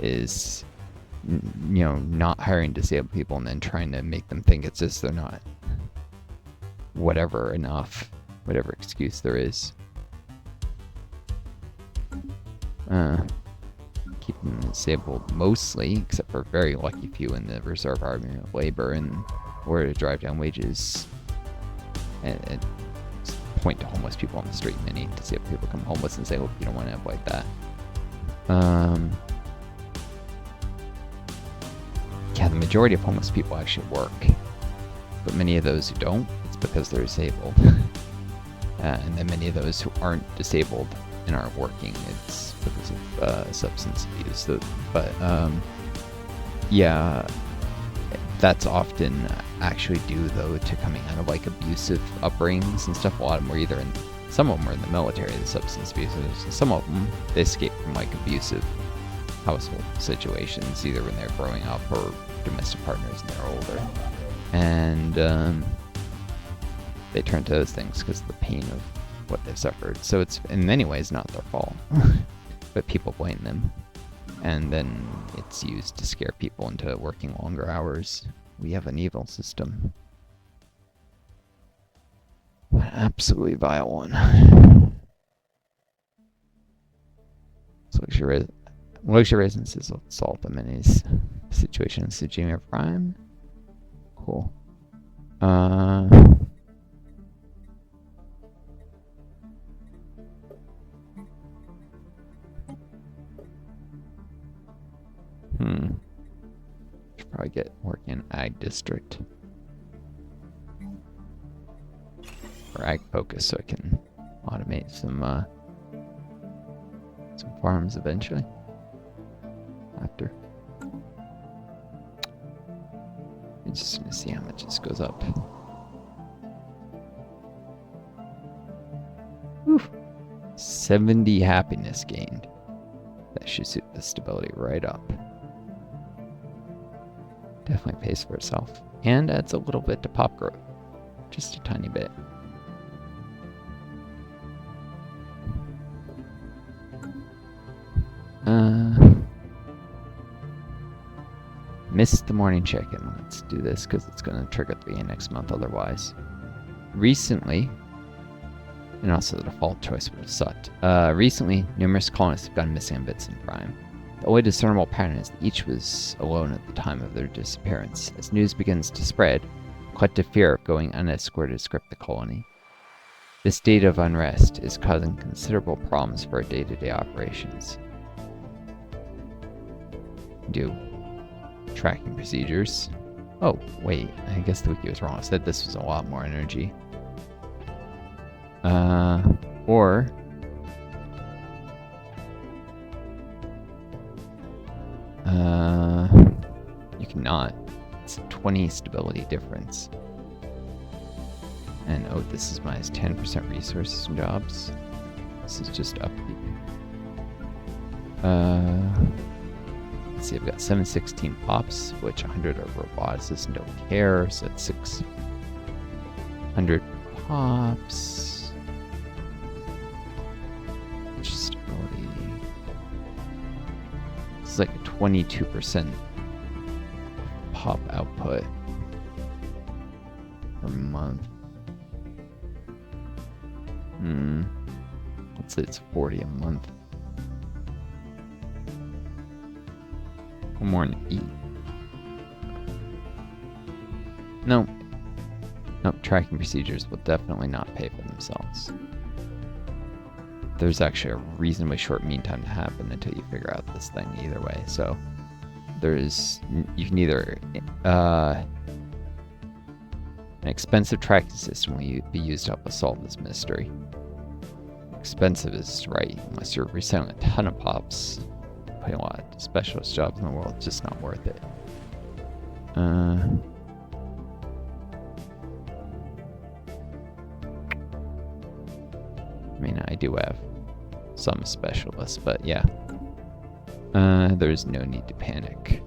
Is not hiring disabled people and then trying to make them think it's just they're not whatever enough, whatever excuse there is. Keeping them disabled mostly, except for a very lucky few in the reserve army of labor, and where to drive down wages and point to homeless people on the street. Many disabled people become homeless and say, "Look, you don't want to have like that." Yeah, the majority of homeless people actually work, but many of those who don't, it's because they're disabled. And then many of those who aren't disabled and aren't working, it's because of substance abuse. But yeah, that's often actually due though to coming out of like abusive upbringings and stuff. A lot of them were either some of them were in the military, the substance abusers, and some of them they escaped from like abusive household situations, either when they're growing up or domestic partners and they're older, and they turn to those things because of the pain of what they've suffered. So it's in many ways not their fault, but people blame them. And then it's used to scare people into working longer hours. We have an evil system. An absolutely vile one. So luxury residences will solve them in his situation in Sujima Prime. Cool. Should probably get working in Ag District. Or Ag Focus so I can automate some farms eventually. After. I'm just gonna see how much this goes up. Oof. 70 happiness gained. That should suit the stability right up. Definitely pays for itself. And adds a little bit to pop growth. Just a tiny bit. Missed the morning check-in. Let's do this because it's going to trigger at the beginning of next month otherwise. Recently, and also the default choice would have sucked. Recently, numerous colonists have gone missing on Bits in Prime. The only discernible pattern is that each was alone at the time of their disappearance. As news begins to spread, collective fear of going unescorted has gripped the colony. This state of unrest is causing considerable problems for our day-to-day operations. Do tracking procedures. Oh, wait, I guess the wiki was wrong. It said this was a lot more energy. Or you cannot. It's a 20 stability difference. And oh, this is minus 10% resources and jobs. This is just upkeep. Let's see, I've got 716 pops, which 100 are roboticists and don't care, so it's 600 pops. Stability. This is like a 22% pop output per month. Let's say it's 40 a month. One more and eat. No. Nope, tracking procedures will definitely not pay for themselves. There's actually a reasonably short mean time to happen until you figure out this thing either way. So you can either an expensive tracking system will be used to help us solve this mystery. Expensive is right, unless you're reselling a ton of pops, putting a lot of specialist jobs in the world, it's just not worth it. I mean, I do have some specialists, but yeah. There's no need to panic.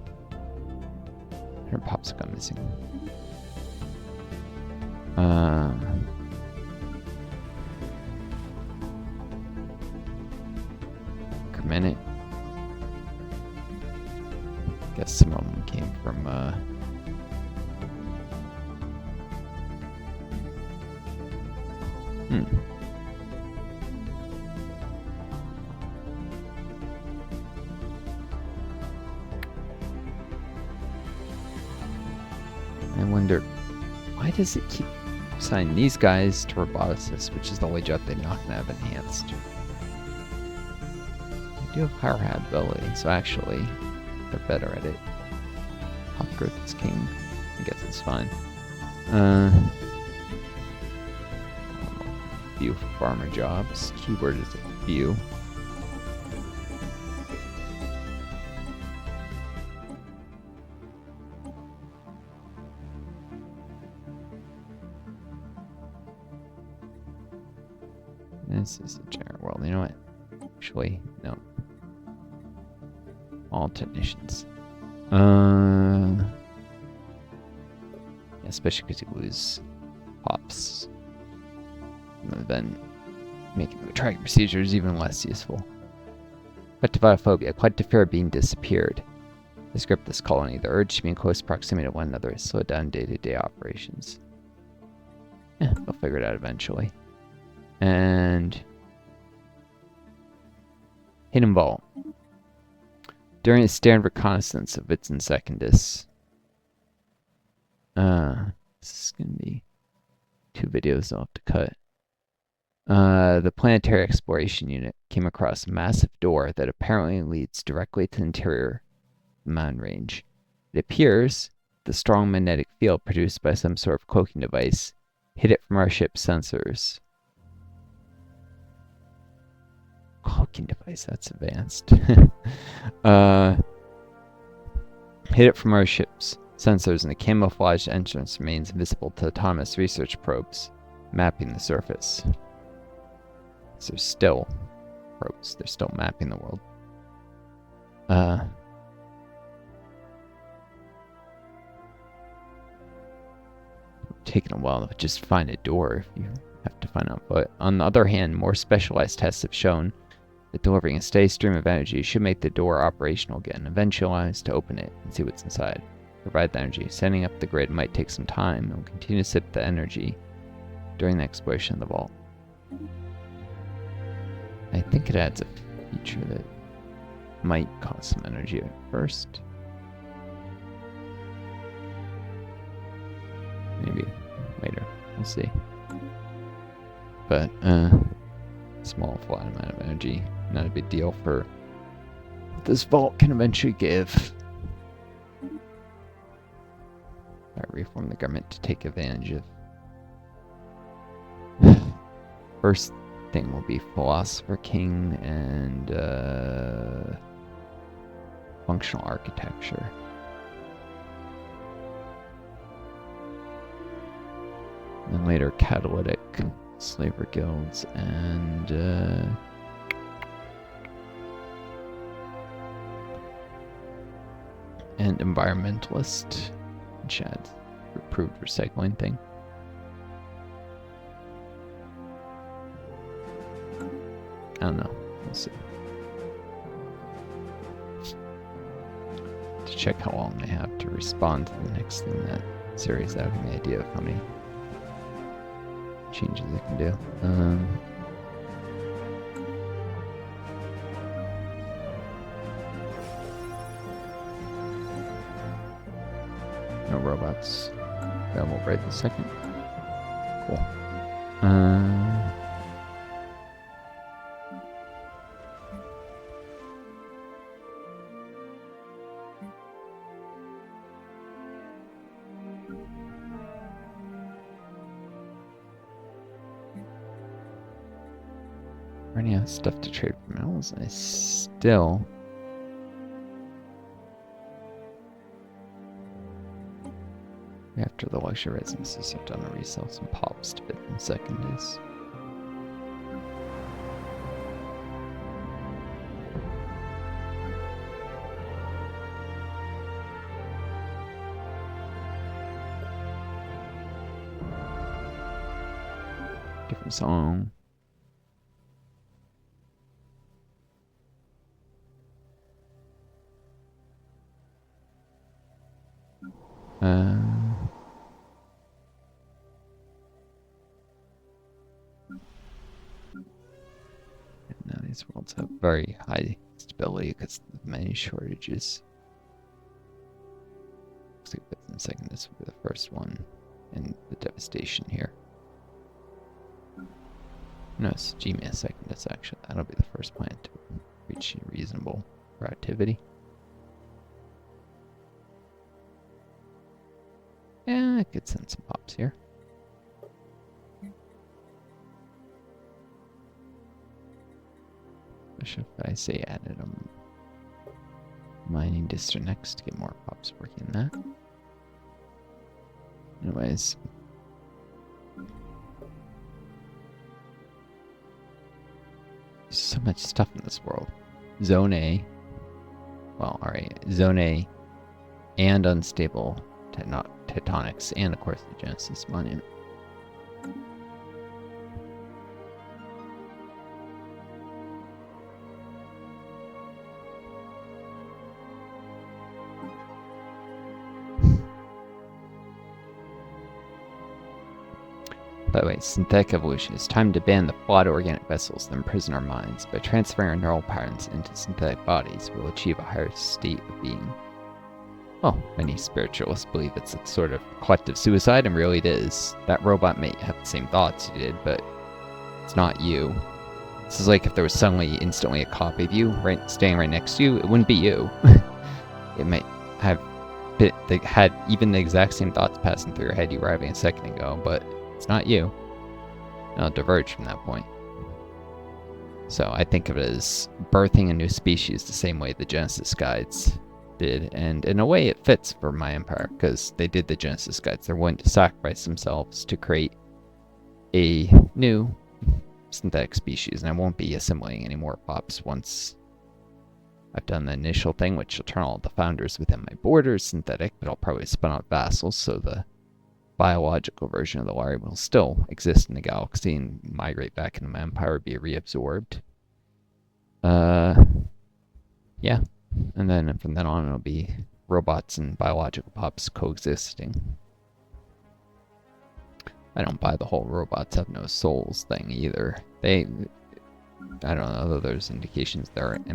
Her pops have gone missing. Per minute. Guess some of them came from I wonder, why does it keep assigning these guys to roboticists, which is the only job they're not going to have enhanced? They do have higher habitability, so actually they're better at it. Pop growth is king. I guess it's fine. Few farmer jobs. Keyword is few. This is a generic world. You know what? Actually, no. All technicians. Yeah, especially because you lose pops. And then making the tracking procedures even less useful. Colectivophobia, collective fear of being disappeared. Has gripped this colony. The urge to be in close proximity to one another has slowed down day-to-day operations. Yeah, they'll figure it out eventually. And hidden vault. During a standard reconnaissance of Vitz and Secundus. This is gonna be 2 videos I'll have to cut. The Planetary Exploration Unit came across a massive door that apparently leads directly to the interior of the mountain range. It appears the strong magnetic field produced by some sort of cloaking device hid it from our ship's sensors. Cloaking device, that's advanced. Hid it from our ship's sensors, and the camouflaged entrance remains invisible to autonomous research probes mapping the surface. So there's still probes. They're still mapping the world. Taking a while to just find a door if you have to find out. But on the other hand, more specialized tests have shown that delivering a steady stream of energy should make the door operational again. Eventualize to open it and see what's inside. Provide the energy. Setting up the grid might take some time and will continue to sip the energy during the exploration of the vault. I think it adds a feature that might cost some energy at first. Maybe later. We'll see. But, small flat amount of energy. Not a big deal for what this vault can eventually give. I reform the government to take advantage of. First thing will be Philosopher King and functional architecture. And then later catalytic slaver guilds and environmentalist, which adds improved recycling thing. I don't know. We'll see. To check how long they have to respond to the next thing in that series, that would give me an idea of how many changes they can do. No robots available right this second. Cool. Running out of stuff to trade for metals. I still after the luxury residences are done, to resell some pops to bid in Secundus. Different song. Now these worlds have very high stability because of many shortages. Looks like Bits and Second, this will be the first one in the devastation here. No, it's Gmea Secondus actually. That'll be the first planet to reach reasonable productivity. Yeah, I could send some pops here. Should I say added a mining district next to get more pops working in that? Anyways. There's so much stuff in this world. Zone A. Well, alright. Zone A and unstable tectonics, and of course the Genesis Monument. By the way, synthetic evolution. It's time to ban the flawed organic vessels that imprison our minds. By transferring our neural patterns into synthetic bodies, we'll achieve a higher state of being. Well, many spiritualists believe it's a sort of collective suicide, and really it is. That robot may have the same thoughts you did, but it's not you. This is like if there was suddenly instantly a copy of you standing right next to you, it wouldn't be you. It might have had even the exact same thoughts passing through your head you were having a second ago, but it's not you. It'll diverge from that point. So I think of it as birthing a new species the same way the Genesis Guides did, and in a way it fits for my empire, because they did the Genesis Guides. They're willing to sacrifice themselves to create a new synthetic species, and I won't be assimilating any more pops once I've done the initial thing, which will turn all the founders within my borders synthetic, but I'll probably spin out vassals, so the biological version of the Lari will still exist in the galaxy and migrate back into my empire, be reabsorbed. Yeah. And then from then on, it'll be robots and biological pups coexisting. I don't buy the whole robots have no souls thing either. I don't know, there's indications they're empty